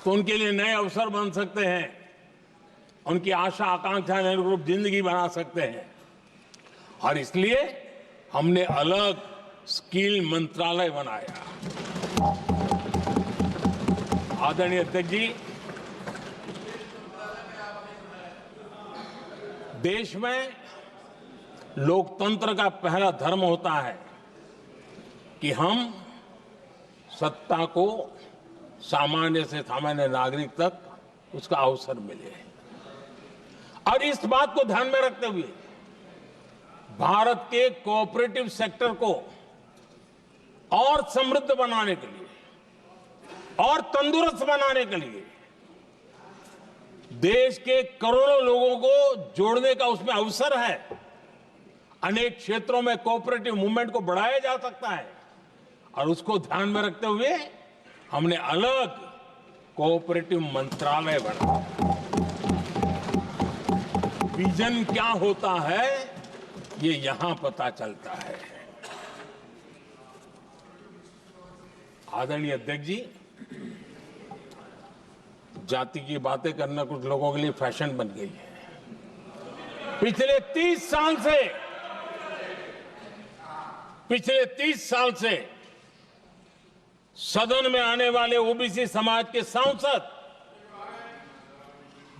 तो उनके लिए नए अवसर बन सकते हैं, उनकी आशा आकांक्षा के अनुरूप जिंदगी बना सकते हैं। और इसलिए हमने अलग स्किल मंत्रालय बनाया। आदरणीय अध्यक्ष जी, देश में लोकतंत्र का पहला धर्म होता है कि हम सत्ता को सामान्य से सामान्य नागरिक तक उसका अवसर मिले। और इस बात को ध्यान में रखते हुए भारत के कोऑपरेटिव सेक्टर को और समृद्ध बनाने के लिए और तंदुरुस्त बनाने के लिए देश के करोड़ों लोगों को जोड़ने का उसमें अवसर है। अनेक क्षेत्रों में कोऑपरेटिव मूवमेंट को बढ़ाया जा सकता है और उसको ध्यान में रखते हुए हमने अलग कोऑपरेटिव मंत्रालय बनाया। विजन क्या होता है ये यहां पता चलता है। आदरणीय अध्यक्ष जी, जाति की बातें करना कुछ लोगों के लिए फैशन बन गई है। पिछले 30 साल से सदन में आने वाले ओबीसी समाज के सांसद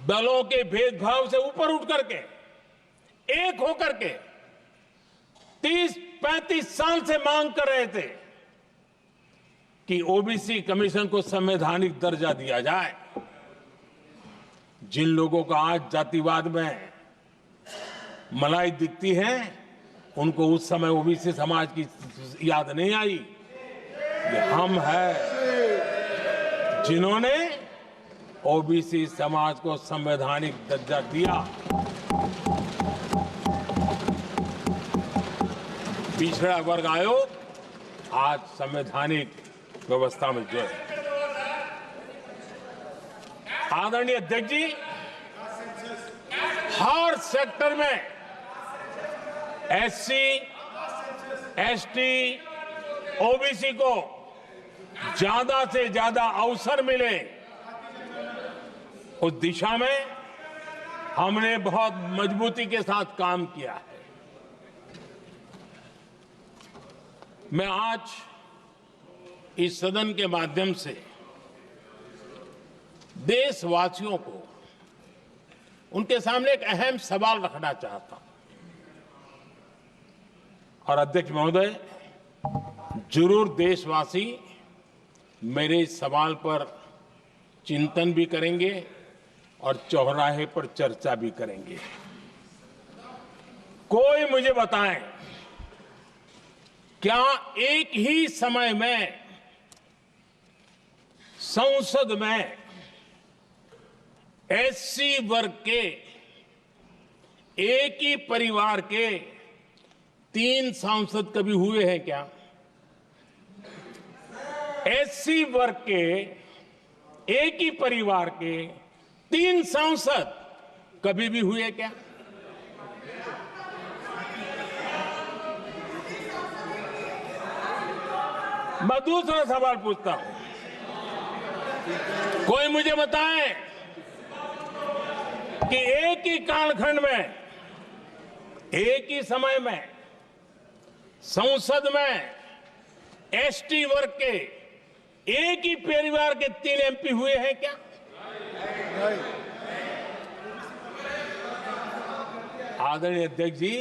दलों के भेदभाव से ऊपर उठ करके एक होकर के 30-35 साल से मांग कर रहे थे कि ओबीसी कमीशन को संवैधानिक दर्जा दिया जाए। जिन लोगों को आज जातिवाद में मलाई दिखती है उनको उस समय ओबीसी समाज की याद नहीं आई। ये हम हैं जिन्होंने ओबीसी समाज को संवैधानिक दर्जा दिया। पिछड़ा वर्ग आयोग आज संवैधानिक व्यवस्था में जो है। आदरणीय अध्यक्ष जी, हर सेक्टर में एससी, एसटी, ओबीसी को ज्यादा से ज्यादा अवसर मिले, उस दिशा में हमने बहुत मजबूती के साथ काम किया है। मैं आज इस सदन के माध्यम से देशवासियों को उनके सामने एक अहम सवाल रखना चाहता हूं। और अध्यक्ष महोदय, जरूर देशवासी मेरे इस सवाल पर चिंतन भी करेंगे और चौराहे पर चर्चा भी करेंगे। कोई मुझे बताएं, क्या एक ही समय में संसद में एससी वर्ग के एक ही परिवार के 3 सांसद कभी हुए हैं क्या? एससी वर्ग के एक ही परिवार के 3 सांसद कभी भी हुए क्या? मैं दूसरा सवाल पूछता हूं, कोई मुझे बताए कि एक ही कालखंड में एक ही समय में संसद में एसटी वर्ग के एक ही परिवार के 3 एमपी हुए हैं क्या? आदरणीय अध्यक्ष जी,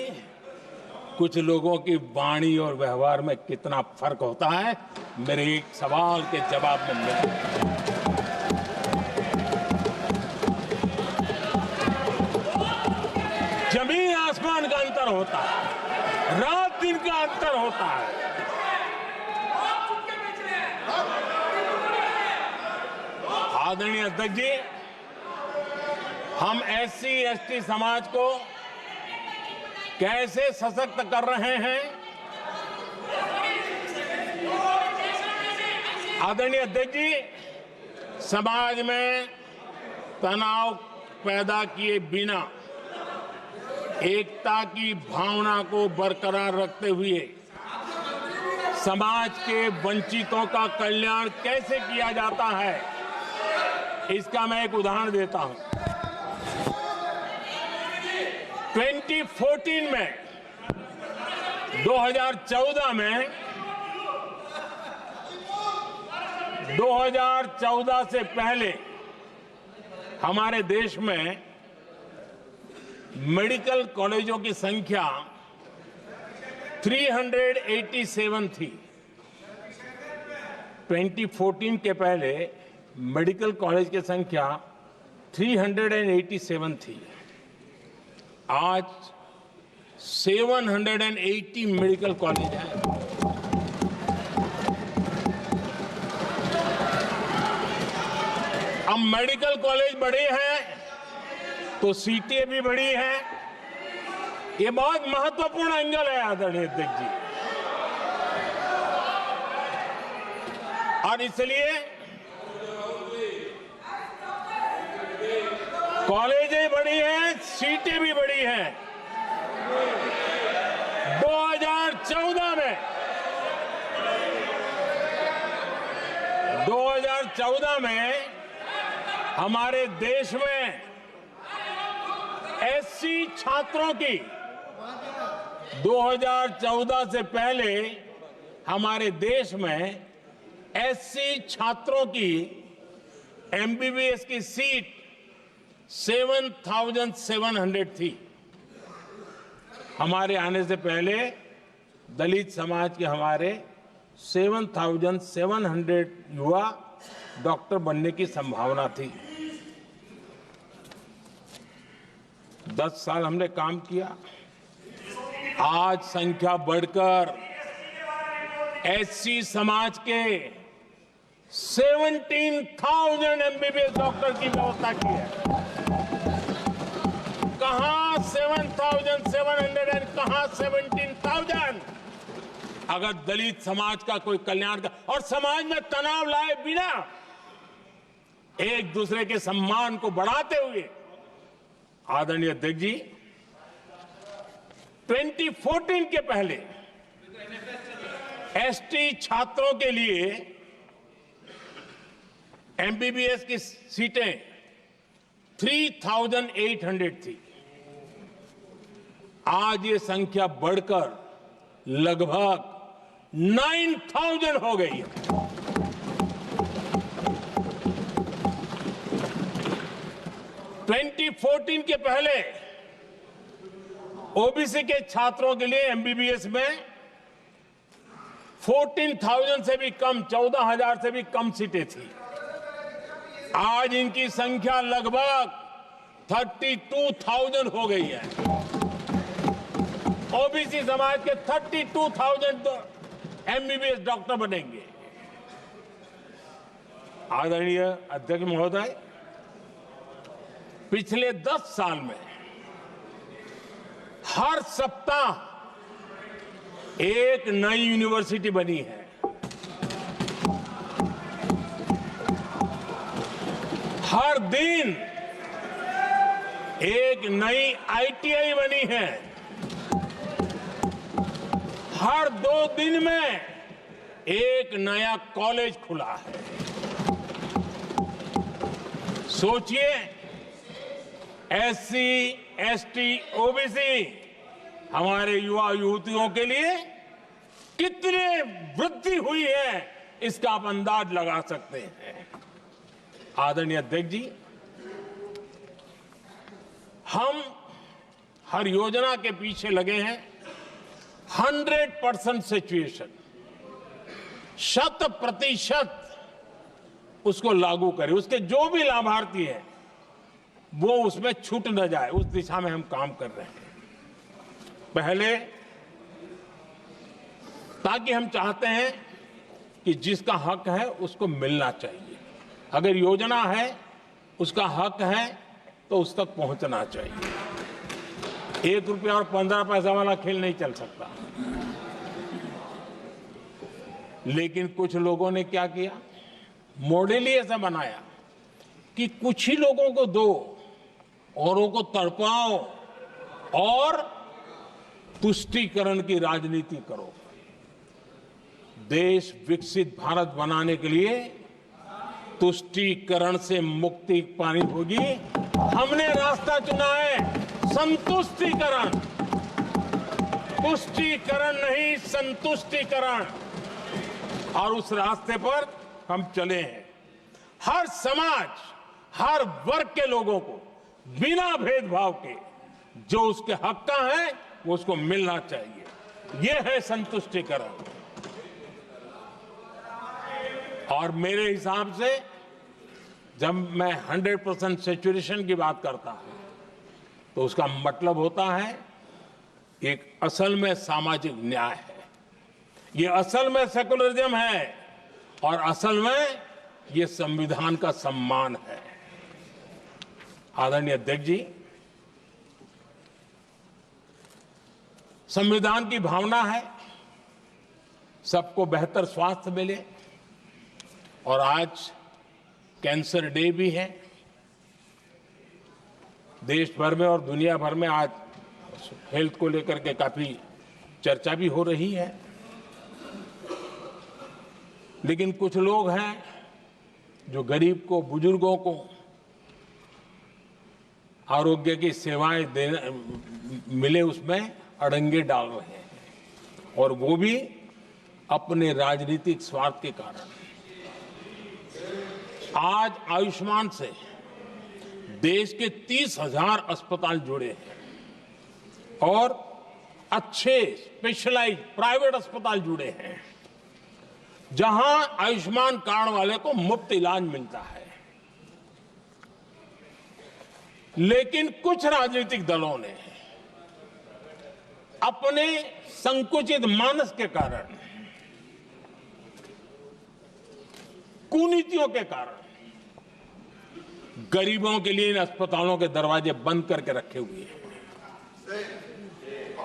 कुछ लोगों की वाणी और व्यवहार में कितना फर्क होता है, मेरे एक सवाल के जवाब में मिलता है। जमीन आसमान का अंतर होता है, रात दिन का अंतर होता है। आदरणीय अध्यक्ष जी, हम SC ST समाज को कैसे सशक्त कर रहे हैं? आदरणीय अध्यक्ष जी, समाज में तनाव पैदा किए बिना एकता की भावना को बरकरार रखते हुए समाज के वंचितों का कल्याण कैसे किया जाता है, इसका मैं एक उदाहरण देता हूं। 2014 में 2014 से पहले हमारे देश में मेडिकल कॉलेजों की संख्या 387 थी। 2014 के पहले मेडिकल कॉलेज की संख्या 387 थी। आज 780 मेडिकल कॉलेज हैं। अब मेडिकल कॉलेज बड़े हैं तो सीटें भी बड़ी हैं। ये बहुत महत्वपूर्ण एंगल है आदरणीय अध्यक्ष जी, और इसलिए कॉलेजें बड़ी हैं, सीटें भी बड़ी हैं। 2014 में हमारे देश में SC छात्रों की 2014 से पहले हमारे देश में SC छात्रों की MBBS की सीट 7,700 थी। हमारे आने से पहले दलित समाज के हमारे 7,700 युवा डॉक्टर बनने की संभावना थी। 10 साल हमने काम किया, आज संख्या बढ़कर SC समाज के 17,000 MBBS डॉक्टर की व्यवस्था की है। कहां 7,700 और कहां 17,000? अगर दलित समाज का कोई कल्याण का और समाज में तनाव लाए बिना एक दूसरे के सम्मान को बढ़ाते हुए, आदरणीय अध्यक्ष जी, 2014 के पहले ST छात्रों के लिए MBBS की सीटें 3,800 थी। आज ये संख्या बढ़कर लगभग 9,000 हो गई है। ट्वेंटी 14 के पहले OBC के छात्रों के लिए MBBS में 14,000 से भी कम, 14,000 से भी कम सीटें थी। आज इनकी संख्या लगभग 32,000 हो गई है। OBC समाज के 32,000 MBBS डॉक्टर बनेंगे। आदरणीय अध्यक्ष महोदय, पिछले 10 साल में हर सप्ताह एक नई यूनिवर्सिटी बनी है। हर दिन एक नई ITI बनी है। हर 2 दिन में एक नया कॉलेज खुला है। सोचिए, SC, ST, OBC हमारे युवा युवतियों के लिए कितनी वृद्धि हुई है, इसका आप अंदाज लगा सकते हैं। आदरणीय अध्यक्ष जी, हम हर योजना के पीछे लगे हैं 100% सिचुएशन, 100% उसको लागू करें। उसके जो भी लाभार्थी हैं वो उसमें छूट न जाए, उस दिशा में हम काम कर रहे हैं। पहले ताकि हम चाहते हैं कि जिसका हक है उसको मिलना चाहिए। अगर योजना है, उसका हक है तो उस तक पहुंचना चाहिए। 1 रुपया और 15 पैसा वाला खेल नहीं चल सकता। लेकिन कुछ लोगों ने क्या किया, मॉडल ही ऐसा बनाया कि कुछ ही लोगों को दो, औरों को तड़पाओ और तुष्टीकरण की राजनीति करो। देश विकसित भारत बनाने के लिए तुष्टीकरण से मुक्ति पानी होगी। हमने रास्ता चुना है संतुष्टीकरण, तुष्टीकरण नहीं, संतुष्टीकरण। और उस रास्ते पर हम चले हैं। हर समाज, हर वर्ग के लोगों को बिना भेदभाव के जो उसके हक का है वो उसको मिलना चाहिए। ये है संतुष्टीकरण। और मेरे हिसाब से जब मैं 100% सैचुरेशन की बात करता हूं तो उसका मतलब होता है एक असल में सामाजिक न्याय है, ये असल में सेकुलरिज्म है और असल में ये संविधान का सम्मान है। आदरणीय अध्यक्ष जी, संविधान की भावना है सबको बेहतर स्वास्थ्य मिले, और आज कैंसर डे भी है। देश भर में और दुनिया भर में आज हेल्थ को लेकर के काफी चर्चा भी हो रही है। लेकिन कुछ लोग हैं जो गरीब को, बुजुर्गों को आरोग्य की सेवाएं देने मिले उसमें अड़ंगे डाल रहे हैं, और वो भी अपने राजनीतिक स्वार्थ के कारण। आज आयुष्मान से देश के 30,000 अस्पताल जुड़े हैं और अच्छे स्पेशलाइज्ड प्राइवेट अस्पताल जुड़े हैं जहां आयुष्मान कार्ड वाले को मुफ्त इलाज मिलता है। लेकिन कुछ राजनीतिक दलों ने अपने संकुचित मानस के कारण, कुनीतियों के कारण गरीबों के लिए इन अस्पतालों के दरवाजे बंद करके रखे हुए हैं,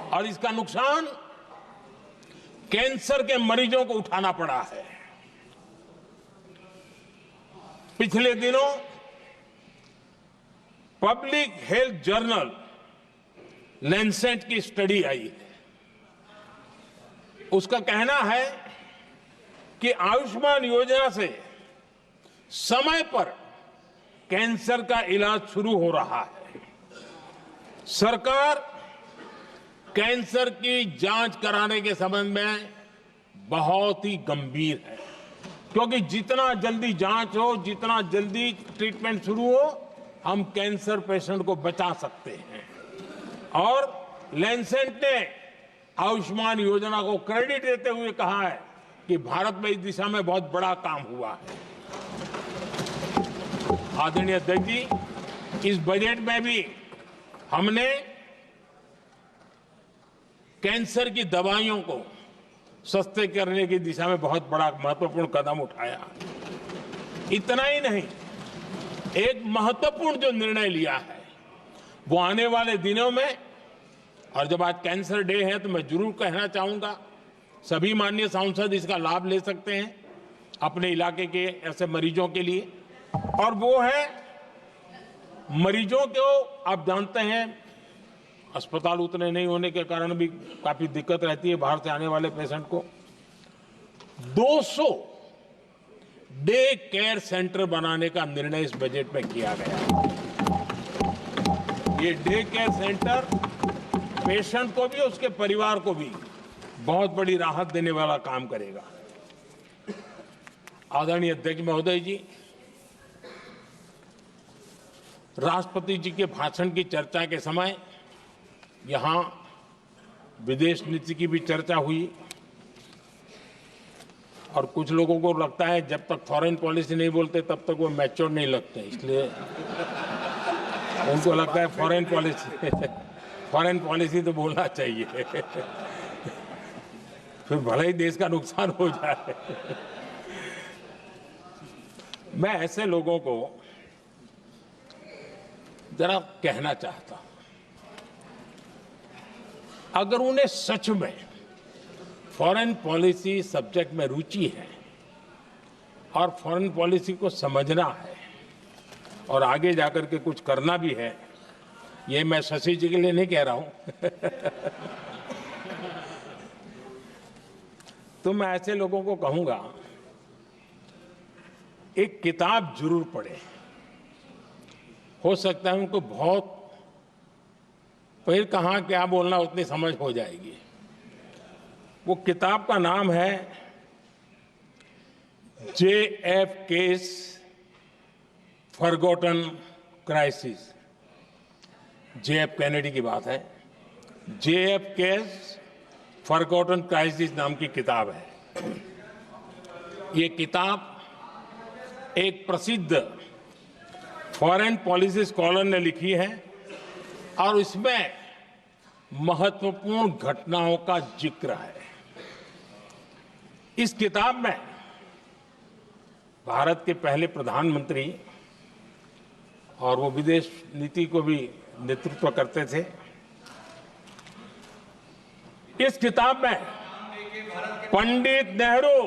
और इसका नुकसान कैंसर के मरीजों को उठाना पड़ा है। पिछले दिनों पब्लिक हेल्थ जर्नल लैंसेट की स्टडी आई है। उसका कहना है कि आयुष्मान योजना से समय पर कैंसर का इलाज शुरू हो रहा है। सरकार कैंसर की जांच कराने के संबंध में बहुत ही गंभीर है, क्योंकि जितना जल्दी जांच हो, जितना जल्दी ट्रीटमेंट शुरू हो, हम कैंसर पेशेंट को बचा सकते हैं। और लैंसेट ने आयुष्मान योजना को क्रेडिट देते हुए कहा है कि भारत में इस दिशा में बहुत बड़ा काम हुआ है। आदरणीय अध्यक्ष जी, इस बजट में भी हमने कैंसर की दवाइयों को सस्ते करने की दिशा में बहुत बड़ा महत्वपूर्ण कदम उठाया। इतना ही नहीं, एक महत्वपूर्ण जो निर्णय लिया है वो आने वाले दिनों में, और जब आज कैंसर डे है तो मैं जरूर कहना चाहूंगा सभी माननीय सांसद इसका लाभ ले सकते हैं अपने इलाके के ऐसे मरीजों के लिए। और वो है मरीजों को, आप जानते हैं अस्पताल उतने नहीं होने के कारण भी काफी दिक्कत रहती है बाहर से आने वाले पेशेंट को। 200 डे केयर सेंटर बनाने का निर्णय इस बजट में किया गया। ये डे केयर सेंटर पेशेंट को भी, उसके परिवार को भी बहुत बड़ी राहत देने वाला काम करेगा। आदरणीय अध्यक्ष महोदय जी, राष्ट्रपति जी के भाषण की चर्चा के समय यहां विदेश नीति की भी चर्चा हुई और कुछ लोगों को लगता है जब तक फॉरेन पॉलिसी नहीं बोलते तब तक वो मैच्योर नहीं लगते, इसलिए उनको लगता है फॉरेन पॉलिसी तो बोलना चाहिए फिर भले ही देश का नुकसान हो जाए। मैं ऐसे लोगों को जरा कहना चाहता हूं, अगर उन्हें सच में फॉरेन पॉलिसी सब्जेक्ट में रुचि है और फॉरेन पॉलिसी को समझना है और आगे जाकर के कुछ करना भी है, ये मैं शशि जी के लिए नहीं कह रहा हूं तो मैं ऐसे लोगों को कहूंगा एक किताब जरूर पढ़े। हो सकता है उनको बहुत फिर कहां क्या बोलना उतनी समझ हो जाएगी। वो किताब का नाम है JFK's forgotten crisis. JF Kennedy की बात है। JFK's फॉरगॉटन क्राइसिस नाम की किताब है। ये किताब एक प्रसिद्ध फॉरेन पॉलिसी स्कॉलर ने लिखी है और इसमें महत्वपूर्ण घटनाओं का जिक्र है। इस किताब में भारत के पहले प्रधानमंत्री और वो विदेश नीति को भी नेतृत्व करते थे। इस किताब में पंडित नेहरू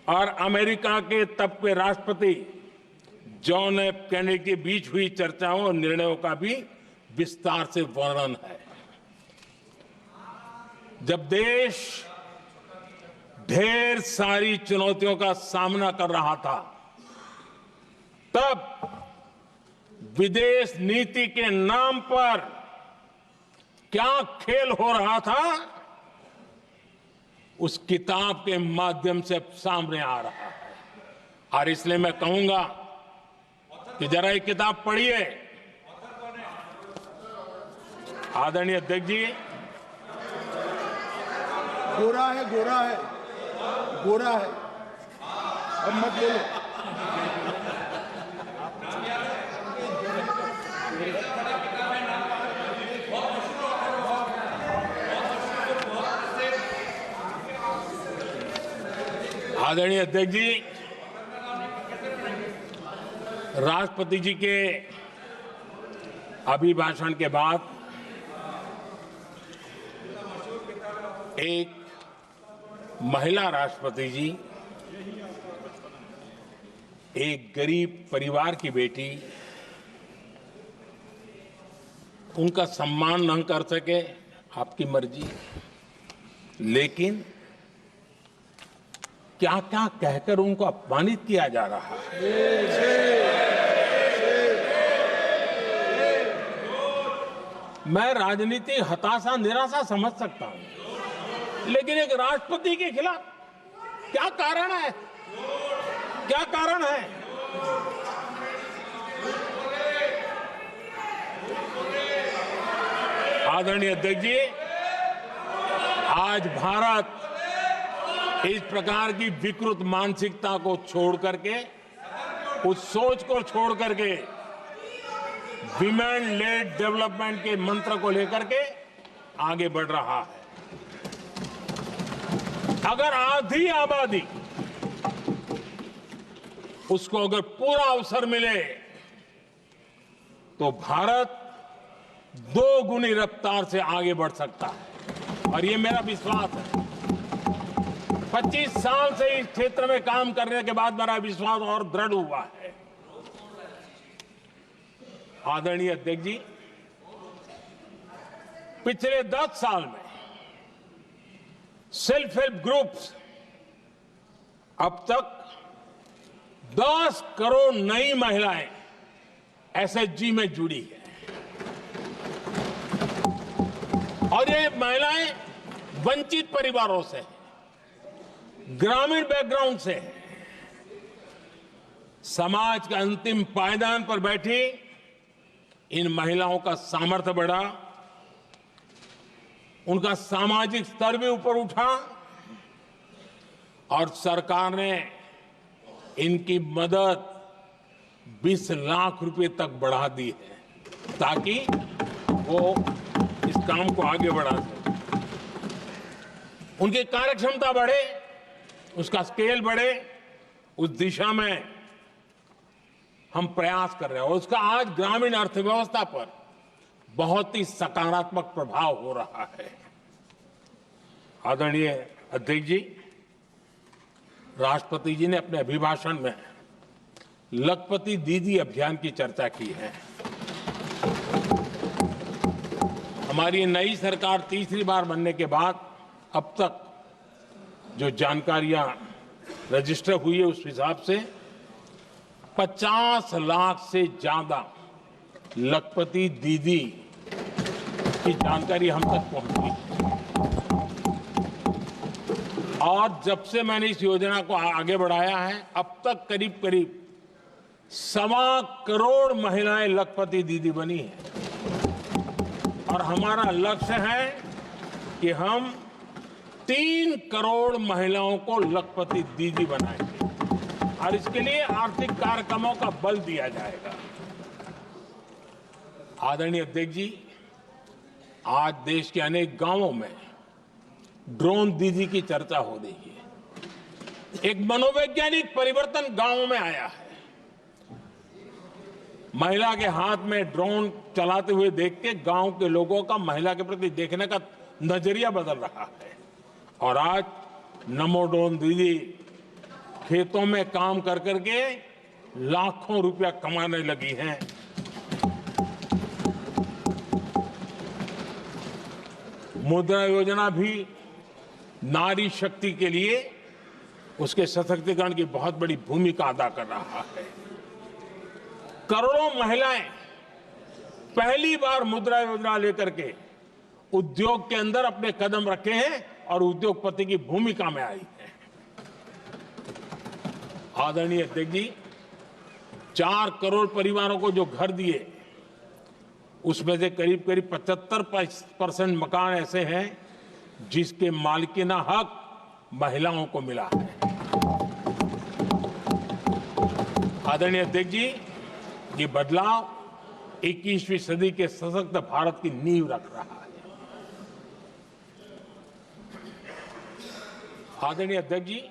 और अमेरिका के तब के राष्ट्रपति जॉन एफ कैनेडी के बीच हुई चर्चाओं और निर्णयों का भी विस्तार से वर्णन है। जब देश ढेर सारी चुनौतियों का सामना कर रहा था, तब विदेश नीति के नाम पर क्या खेल हो रहा था, उस किताब के माध्यम से सामने आ रहा है। और इसलिए मैं कहूंगा कि जरा ये किताब पढ़िए। आदरणीय अध्यक्ष जी, गोरा है, गोरा है, गोरा है, अब मत बोलो। आदरणीय अध्यक्ष जी, राष्ट्रपति जी के अभिभाषण के बाद एक महिला राष्ट्रपति जी एक गरीब परिवार की बेटी, उनका सम्मान न कर सके, आपकी मर्जी, लेकिन क्या क्या कहकर उनको अपमानित किया जा रहा है। मैं राजनीति हताशा निराशा समझ सकता हूं, लेकिन एक राष्ट्रपति के खिलाफ क्या कारण है? क्या कारण है? आदरणीय अध्यक्ष जी, आज भारत इस प्रकार की विकृत मानसिकता को छोड़ करके, उस सोच को छोड़ करके विमेन लेड डेवलपमेंट के मंत्र को लेकर के आगे बढ़ रहा है। अगर आधी आबादी उसको अगर पूरा अवसर मिले तो भारत 2 गुनी रफ्तार से आगे बढ़ सकता है, और ये मेरा विश्वास है। 25 साल से इस क्षेत्र में काम करने के बाद मेरा विश्वास और दृढ़ हुआ है। आदरणीय अध्यक्ष जी, पिछले 10 साल में सेल्फ हेल्प ग्रुप्स अब तक 10 करोड़ नई महिलाएं एसएचजी में जुड़ी है, और ये महिलाएं वंचित परिवारों से, ग्रामीण बैकग्राउंड से, समाज के अंतिम पायदान पर बैठी इन महिलाओं का सामर्थ्य बढ़ा, उनका सामाजिक स्तर भी ऊपर उठा और सरकार ने इनकी मदद 20 लाख रुपए तक बढ़ा दी है ताकि वो इस काम को आगे बढ़ा सके। उनकी कार्यक्षमता बढ़े, उसका स्केल बढ़े, उस दिशा में हम प्रयास कर रहे हैं और उसका आज ग्रामीण अर्थव्यवस्था पर बहुत ही सकारात्मक प्रभाव हो रहा है। आदरणीय अध्यक्ष जी, राष्ट्रपति जी ने अपने अभिभाषण में लखपति दीदी अभियान की चर्चा की है। हमारी नई सरकार तीसरी बार बनने के बाद अब तक जो जानकारियां रजिस्टर हुई है उस हिसाब से 50 लाख से ज्यादा लखपति दीदी की जानकारी हम तक पहुंची और जब से मैंने इस योजना को आगे बढ़ाया है अब तक करीब करीब 1.25 करोड़ महिलाएं लखपति दीदी बनी हैं और हमारा लक्ष्य है कि हम 3 करोड़ महिलाओं को लखपति दीदी बनाएंगे और इसके लिए आर्थिक कार्यक्रमों का बल दिया जाएगा। आदरणीय अध्यक्ष जी, आज देश के अनेक गांवों में ड्रोन दीदी की चर्चा हो रही है। एक मनोवैज्ञानिक परिवर्तन गांवों में आया है। महिला के हाथ में ड्रोन चलाते हुए देख के गांव के लोगों का महिला के प्रति देखने का नजरिया बदल रहा है और आज नमो ड्रोन दीदी खेतों में काम कर करके लाखों रुपया कमाने लगी हैं। मुद्रा योजना भी नारी शक्ति के लिए उसके सशक्तिकरण की बहुत बड़ी भूमिका अदा कर रहा है। करोड़ों महिलाएं पहली बार मुद्रा योजना लेकर के उद्योग के अंदर अपने कदम रखे हैं और उद्योगपति की भूमिका में आई है। आदरणीय अध्यक्ष जी, 4 करोड़ परिवारों को जो घर दिए उसमें से करीब करीब 75% मकान ऐसे हैं जिसके मालिकाना हक महिलाओं को मिला है। आदरणीय अध्यक्ष जी, ये बदलाव 21वीं सदी के सशक्त भारत की नींव रख रहा है। आदरणीय अध्यक्ष जी,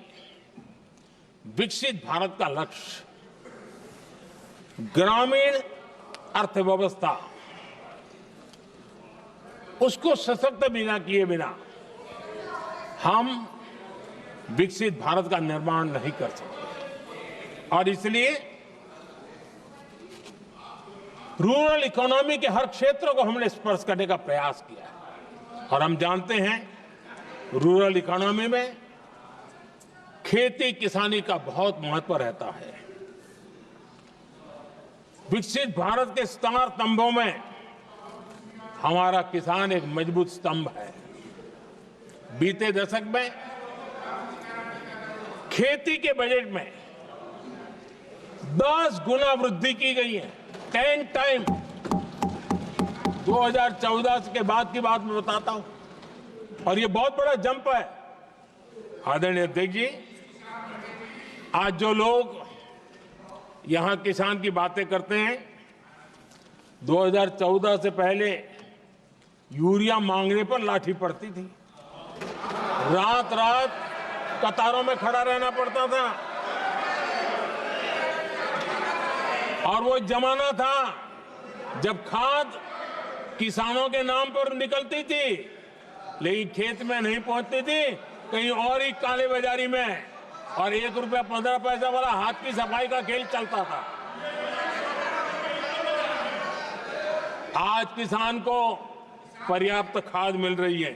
विकसित भारत का लक्ष्य ग्रामीण अर्थव्यवस्था उसको सशक्त बिना किए बिना हम विकसित भारत का निर्माण नहीं कर सकते और इसलिए रूरल इकोनॉमी के हर क्षेत्र को हमने स्पर्श करने का प्रयास किया है और हम जानते हैं रूरल इकोनॉमी में खेती किसानी का बहुत महत्व रहता है। विकसित भारत के 4 स्तंभों में हमारा किसान एक मजबूत स्तंभ है। बीते दशक में खेती के बजट में 10 गुना वृद्धि की गई है, 10 टाइम। 2014 के बाद की बात मैं बताता हूं और ये बहुत बड़ा जंप है। आदरणीय अध्यक्ष जी, आज जो लोग यहां किसान की बातें करते हैं, 2014 से पहले यूरिया मांगने पर लाठी पड़ती थी, रात रात कतारों में खड़ा रहना पड़ता था और वो जमाना था जब खाद किसानों के नाम पर निकलती थी लेकिन खेत में नहीं पहुंचती थी, कहीं और ही काले बाजारी में, और 1 रुपया 15 पैसा वाला हाथ की सफाई का खेल चलता था। आज किसान को पर्याप्त खाद मिल रही है।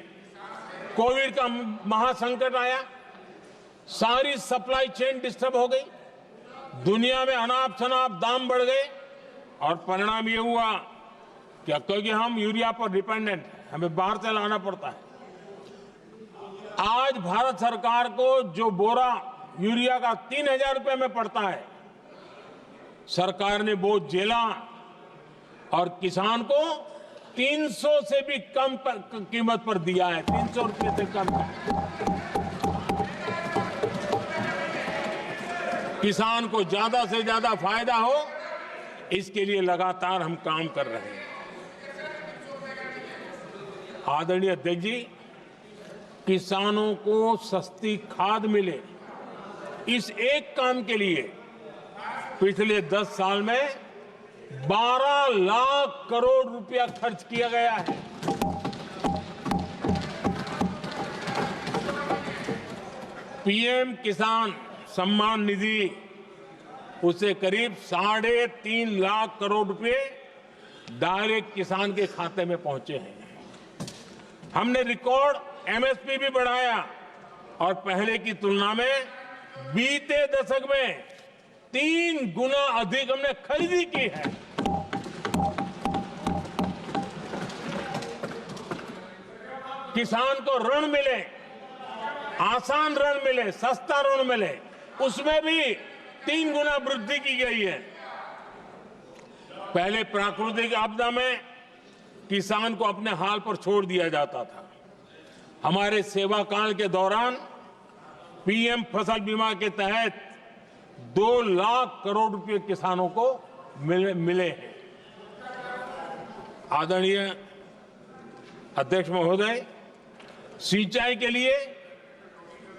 कोविड का महासंकट आया, सारी सप्लाई चेन डिस्टर्ब हो गई, दुनिया में अनाप शनाप दाम बढ़ गए और परिणाम ये हुआ कि क्योंकि हम यूरिया पर डिपेंडेंट हैं, हमें बाहर से लाना पड़ता है। आज भारत सरकार को जो बोरा यूरिया का 3000 रुपए में पड़ता है, सरकार ने वो झेला और किसान को 300 से भी कम कीमत पर दिया है, 300 रुपए से कम। किसान को ज्यादा से ज्यादा फायदा हो, इसके लिए लगातार हम काम कर रहे हैं। आदरणीय अध्यक्ष जी, किसानों को सस्ती खाद मिले, इस एक काम के लिए पिछले 10 साल में 12 लाख करोड़ रुपया खर्च किया गया है। पीएम किसान सम्मान निधि, उसे करीब 3.5 लाख करोड़ रुपए डायरेक्ट किसान के खाते में पहुंचे हैं। हमने रिकॉर्ड एमएसपी भी बढ़ाया और पहले की तुलना में बीते दशक में 3 गुना अधिक हमने खरीदी की है। किसान को ऋण मिले, आसान ऋण मिले, सस्ता ऋण मिले, उसमें भी 3 गुना वृद्धि की गई है। पहले प्राकृतिक आपदा में किसान को अपने हाल पर छोड़ दिया जाता था। हमारे सेवा काल के दौरान पीएम फसल बीमा के तहत 2 लाख करोड़ रुपए किसानों को मिले हैं। आदरणीय अध्यक्ष महोदय, सिंचाई के लिए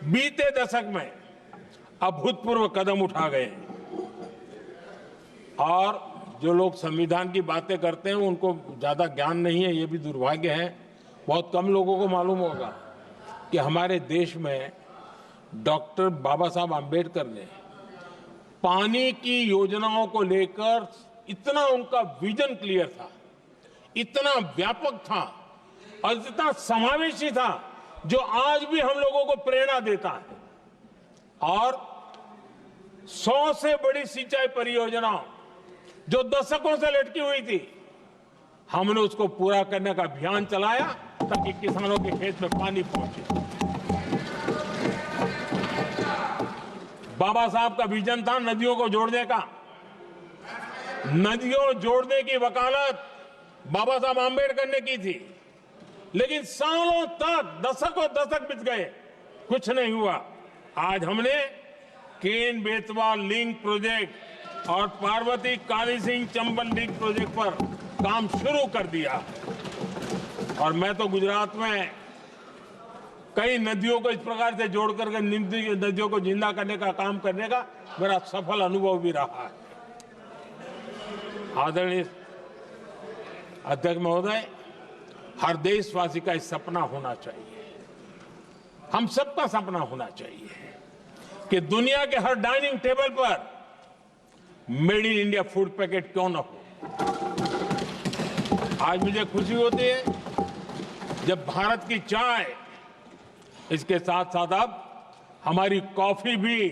बीते दशक में अभूतपूर्व कदम उठा गए और जो लोग संविधान की बातें करते हैं उनको ज्यादा ज्ञान नहीं है, ये भी दुर्भाग्य है। बहुत कम लोगों को मालूम होगा कि हमारे देश में डॉक्टर बाबा साहब आम्बेडकर ने पानी की योजनाओं को लेकर इतना उनका विजन क्लियर था, इतना व्यापक था और इतना समावेशी था, जो आज भी हम लोगों को प्रेरणा देता है। और 100 से बड़ी सिंचाई परियोजना जो दशकों से लटकी हुई थी, हमने उसको पूरा करने का अभियान चलाया ताकि किसानों के खेत में पानी पहुंचे। बाबा साहब का विजन था नदियों को जोड़ने का। नदियों जोड़ने की वकालत बाबा साहब आम्बेडकर ने की थी, लेकिन सालों तक, दशकों दशक बीत गए, कुछ नहीं हुआ। आज हमने केन बेतवा लिंक प्रोजेक्ट और पार्वती काली सिंह चंबल लिंक प्रोजेक्ट पर काम शुरू कर दिया। और मैं तो गुजरात में कई नदियों को इस प्रकार से जोड़कर नदियों को जिंदा करने का काम करने का मेरा सफल अनुभव भी रहा है। आदरणीय अध्यक्ष महोदय, हर देशवासी का इस सपना होना चाहिए, हम सबका सपना होना चाहिए कि दुनिया के हर डाइनिंग टेबल पर made in India food packet क्यों न हो। आज मुझे खुशी होती है जब भारत की चाय, इसके साथ साथ अब हमारी कॉफी भी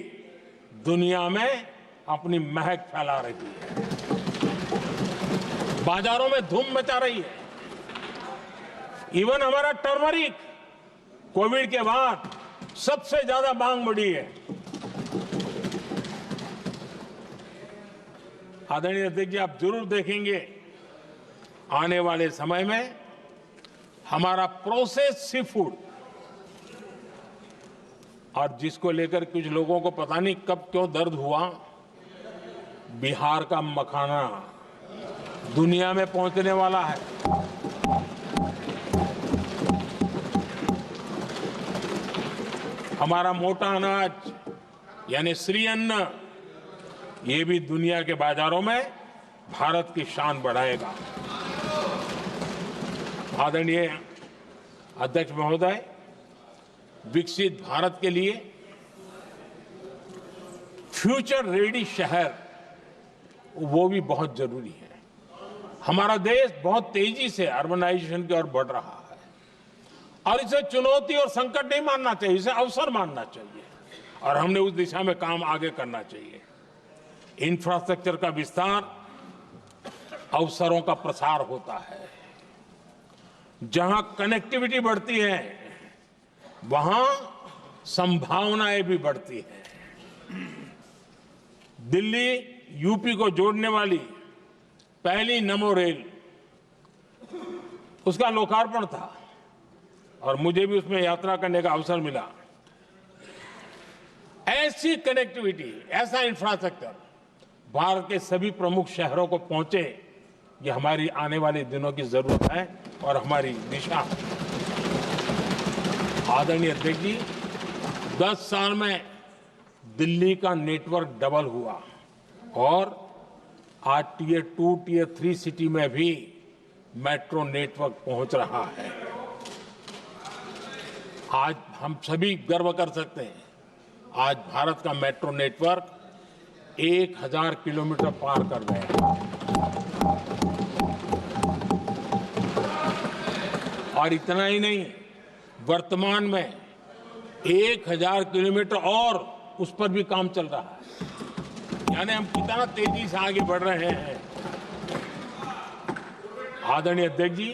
दुनिया में अपनी महक फैला रही है, बाजारों में धूम मचा रही है। इवन हमारा टर्मरिक कोविड के बाद सबसे ज्यादा मांग बढ़ी है। आदरणीय अध्यक्ष जी, आप जरूर देखेंगे आने वाले समय में हमारा प्रोसेस सी फूड, और जिसको लेकर कुछ लोगों को पता नहीं कब क्यों दर्द हुआ, बिहार का मखाना दुनिया में पहुंचने वाला है। हमारा मोटा अनाज यानी श्री अन्न, ये भी दुनिया के बाजारों में भारत की शान बढ़ाएगा। आदरणीय अध्यक्ष महोदय, विकसित भारत के लिए फ्यूचर रेडी शहर वो भी बहुत जरूरी है। हमारा देश बहुत तेजी से अर्बनाइजेशन की ओर बढ़ रहा है और इसे चुनौती और संकट नहीं मानना चाहिए, इसे अवसर मानना चाहिए और हमने उस दिशा में काम आगे करना चाहिए। इंफ्रास्ट्रक्चर का विस्तार अवसरों का प्रसार होता है। जहां कनेक्टिविटी बढ़ती है वहां संभावनाएं भी बढ़ती हैं। दिल्ली यूपी को जोड़ने वाली पहली नमो रेल उसका लोकार्पण था और मुझे भी उसमें यात्रा करने का अवसर मिला। ऐसी कनेक्टिविटी, ऐसा इंफ्रास्ट्रक्चर भारत के सभी प्रमुख शहरों को पहुंचे, ये हमारी आने वाले दिनों की जरूरत है और हमारी दिशा है। आदरणीय अध्यक्ष जी, 10 साल में दिल्ली का नेटवर्क डबल हुआ और आज टियर 2, टियर 3 सिटी में भी मेट्रो नेटवर्क पहुंच रहा है। आज हम सभी गर्व कर सकते हैं, आज भारत का मेट्रो नेटवर्क 1000 किलोमीटर पार कर गया और इतना ही नहीं, वर्तमान में 1000 किलोमीटर और उस पर भी काम चल रहा है। यानी हम कितना तेजी से आगे बढ़ रहे हैं। आदरणीय अध्यक्ष जी,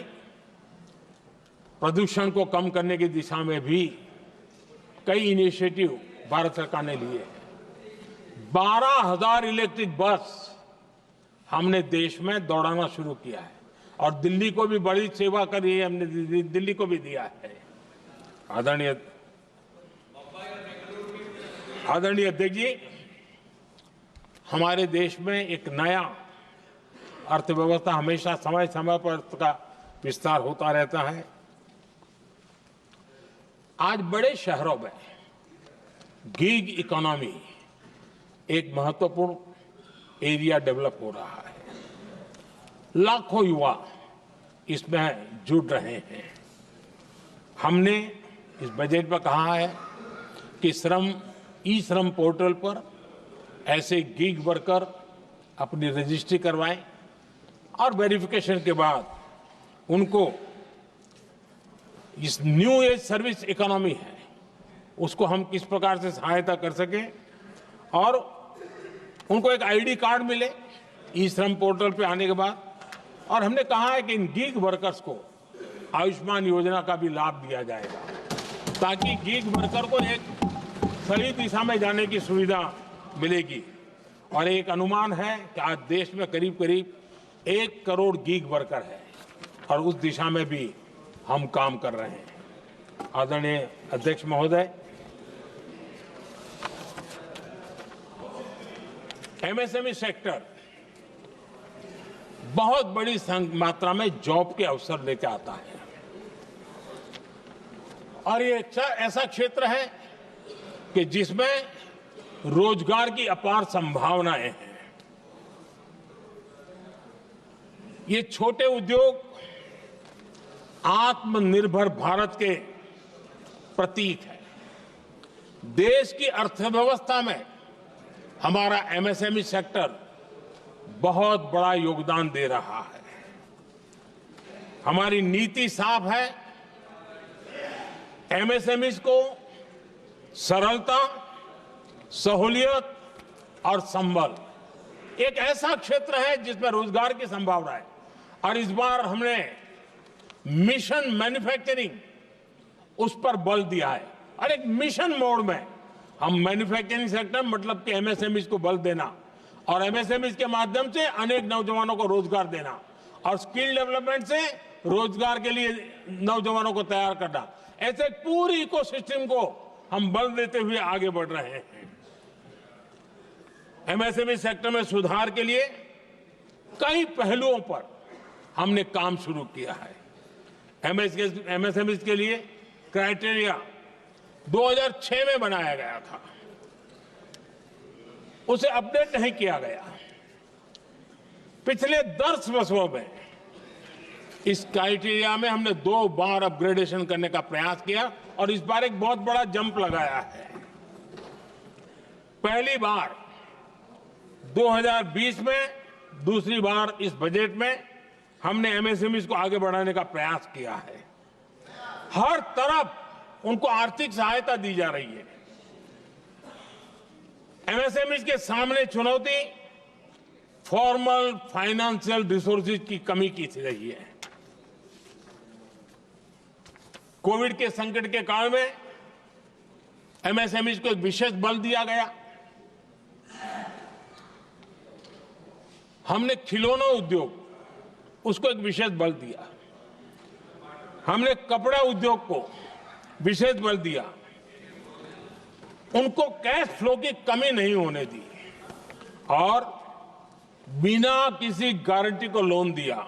प्रदूषण को कम करने की दिशा में भी कई इनिशिएटिव भारत सरकार ने लिए हैं। 12,000 इलेक्ट्रिक बस हमने देश में दौड़ाना शुरू किया है और दिल्ली को भी बड़ी सेवा करी है, हमने दिल्ली को भी दिया है। आदरणीय अध्यक्ष जी, हमारे देश में एक नया अर्थव्यवस्था हमेशा समय समय पर का विस्तार होता रहता है। आज बड़े शहरों में गिग इकोनॉमी एक महत्वपूर्ण एरिया डेवलप हो रहा है। लाखों युवा इसमें जुड़ रहे हैं। हमने इस बजट में कहा है कि ई श्रम पोर्टल पर ऐसे गिग वर्कर अपनी रजिस्ट्री करवाएं और वेरिफिकेशन के बाद उनको इस न्यू एज सर्विस इकोनॉमी है उसको हम किस प्रकार से सहायता कर सकें और उनको एक आईडी कार्ड मिले ई श्रम पोर्टल पे आने के बाद। और हमने कहा है कि इन गिग वर्कर्स को आयुष्मान योजना का भी लाभ दिया जाएगा ताकि गिग वर्कर को एक सही दिशा में जाने की सुविधा मिलेगी। और एक अनुमान है कि आज देश में करीब करीब 1 करोड़ गिग वर्कर है और उस दिशा में भी हम काम कर रहे हैं। आदरणीय अध्यक्ष महोदय, एमएसएमई सेक्टर बहुत बड़ी मात्रा में जॉब के अवसर लेकर आता है और ये ऐसा क्षेत्र है कि जिसमें रोजगार की अपार संभावनाएं हैं। ये छोटे उद्योग आत्मनिर्भर भारत के प्रतीक है। देश की अर्थव्यवस्था में हमारा एमएसएमई सेक्टर बहुत बड़ा योगदान दे रहा है। हमारी नीति साफ है, एमएसएमईज को सरलता, सहूलियत और संबल, एक ऐसा क्षेत्र है जिसमें रोजगार की संभावना है। और इस बार हमने मिशन मैन्युफैक्चरिंग उस पर बल दिया है और एक मिशन मोड में हम मैन्युफैक्चरिंग सेक्टर मतलब कि एमएसएमईज को बल देना और एमएसएमईज के माध्यम से अनेक नौजवानों को रोजगार देना और स्किल डेवलपमेंट से रोजगार के लिए नौजवानों को तैयार करना, ऐसे पूरी इकोसिस्टम को हम बल देते हुए आगे बढ़ रहे हैं। एमएसएमई सेक्टर में सुधार के लिए कई पहलुओं पर हमने काम शुरू किया है। एमएसएमई के लिए क्राइटेरिया 2006 में बनाया गया था, उसे अपडेट नहीं किया गया। पिछले 10 वर्षों में इस क्राइटेरिया में हमने 2 बार अपग्रेडेशन करने का प्रयास किया और इस बार एक बहुत बड़ा जंप लगाया है। पहली बार 2020 में, दूसरी बार इस बजट में हमने एमएसएमईज को आगे बढ़ाने का प्रयास किया है। हर तरफ उनको आर्थिक सहायता दी जा रही है। एमएसएमईज के सामने चुनौती फॉर्मल फाइनेंशियल रिसोर्सेज की कमी की रही है। कोविड के संकट के काल में एमएसएमईज को एक विशेष बल दिया गया। हमने खिलौना उद्योग उसको एक विशेष बल दिया। हमने कपड़ा उद्योग को विशेष बल दिया, उनको कैश फ्लो की कमी नहीं होने दी और बिना किसी गारंटी को लोन दिया।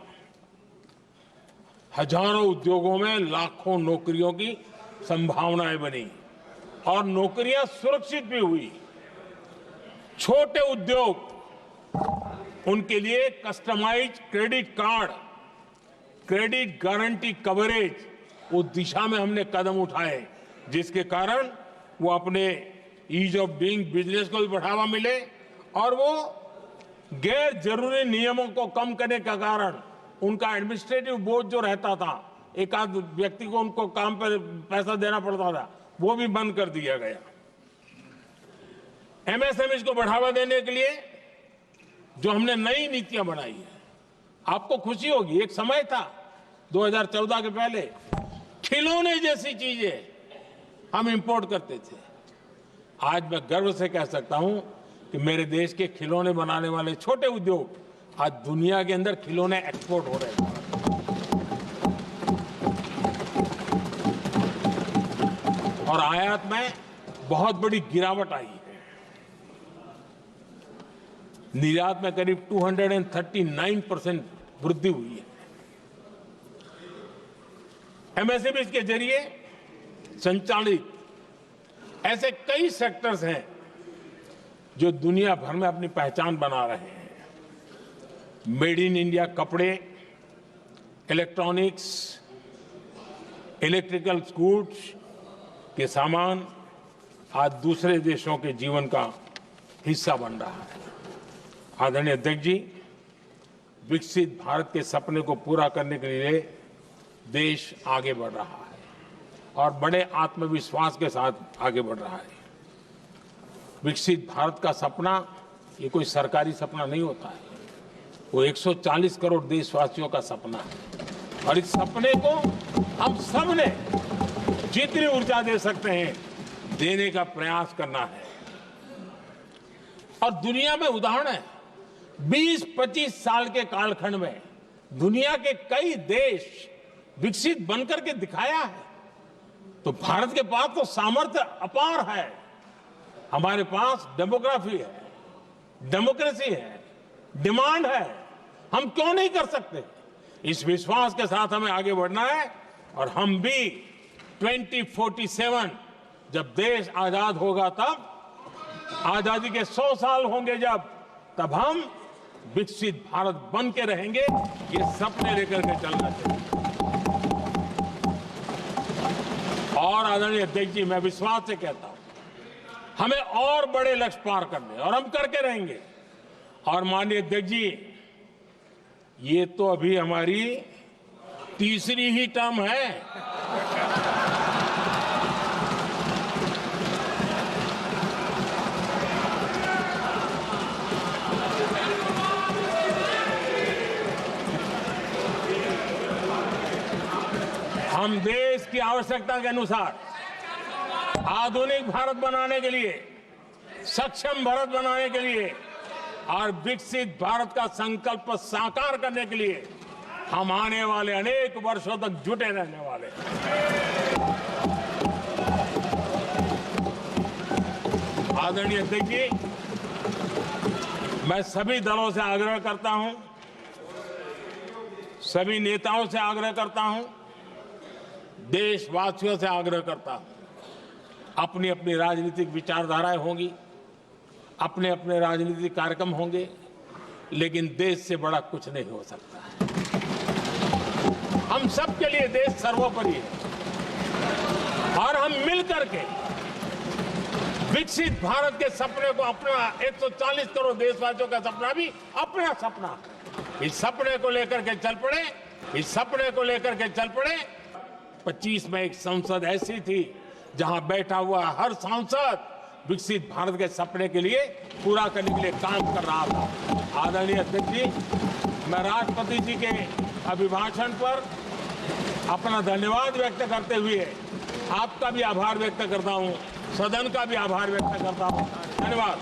हजारों उद्योगों में लाखों नौकरियों की संभावनाएं बनी और नौकरियां सुरक्षित भी हुई। छोटे उद्योग, उनके लिए customised credit card, credit guarantee coverage, उस दिशा में हमने कदम उठाए जिसके कारण वो अपने ईज ऑफ डूइंग बिजनेस को भी बढ़ावा मिले और वो गैर जरूरी नियमों को कम करने का कारण उनका एडमिनिस्ट्रेटिव बोझ जो रहता था, एक आध व्यक्ति को उनको काम पर पैसा देना पड़ता था, वो भी बंद कर दिया गया। एमएसएमई को बढ़ावा देने के लिए जो हमने नई नीतियां बनाई है, आपको खुशी होगी, एक समय था 2014 के पहले खिलौने जैसी चीजें हम इंपोर्ट करते थे। आज मैं गर्व से कह सकता हूं कि मेरे देश के खिलौने बनाने वाले छोटे उद्योग आज दुनिया के अंदर खिलौने एक्सपोर्ट हो रहे हैं। और आयात में बहुत बड़ी गिरावट आई है। निर्यात में करीब 239% वृद्धि हुई है। एमएसएमई के जरिए संचालित ऐसे कई सेक्टर्स हैं जो दुनिया भर में अपनी पहचान बना रहे हैं। मेड इन इंडिया कपड़े, इलेक्ट्रॉनिक्स, इलेक्ट्रिकल गुड्स के सामान आज दूसरे देशों के जीवन का हिस्सा बन रहा है। आदरणीय अध्यक्ष जी, विकसित भारत के सपने को पूरा करने के लिए देश आगे बढ़ रहा है और बड़े आत्मविश्वास के साथ आगे बढ़ रहा है। विकसित भारत का सपना ये कोई सरकारी सपना नहीं होता है, वो 140 करोड़ देशवासियों का सपना है और इस सपने को हम सब ने जितनी ऊर्जा दे सकते हैं देने का प्रयास करना है। और दुनिया में उदाहरण है, 20-25 साल के कालखंड में दुनिया के कई देश विकसित बनकर के दिखाया है। तो भारत के पास तो सामर्थ्य अपार है। हमारे पास डेमोग्राफी है, डेमोक्रेसी है, डिमांड है, हम क्यों नहीं कर सकते? इस विश्वास के साथ हमें आगे बढ़ना है और हम भी 2047 जब देश आजाद होगा, तब आजादी के 100 साल होंगे जब, तब हम विकसित भारत बन के रहेंगे। ये सपने लेकर के चलना चाहिए। और आदरणीय अध्यक्ष जी, मैं विश्वास से कहता हूं हमें और बड़े लक्ष्य पार करने और हम करके रहेंगे। और माननीय अध्यक्ष जी, ये तो अभी हमारी तीसरी ही टर्म है। हम देश की आवश्यकता के अनुसार आधुनिक भारत बनाने के लिए, सक्षम भारत बनाने के लिए और विकसित भारत का संकल्प साकार करने के लिए हम आने वाले अनेक वर्षों तक जुटे रहने वाले हैं। आदरणीय अध्यक्ष जी, मैं सभी दलों से आग्रह करता हूं, सभी नेताओं से आग्रह करता हूं, देशवासियों से आग्रह करता हूं, अपनी अपनी राजनीतिक विचारधाराएं होंगी, अपने अपने राजनीतिक कार्यक्रम होंगे, लेकिन देश से बड़ा कुछ नहीं हो सकता है। हम सब के लिए देश सर्वोपरि है और हम मिलकर के विकसित भारत के सपने को, अपना 140 करोड़ देशवासियों का सपना भी अपना सपना, इस सपने को लेकर के चल पड़े, इस सपने को लेकर के चल पड़े। 25 में एक संसद ऐसी थी जहां बैठा हुआ हर सांसद विकसित भारत के सपने के लिए पूरा करने के लिए काम कर रहा था। आदरणीय अध्यक्ष जी, मैं राष्ट्रपति जी के अभिभाषण पर अपना धन्यवाद व्यक्त करते हुए आपका भी आभार व्यक्त करता हूं, सदन का भी आभार व्यक्त करता हूं। धन्यवाद।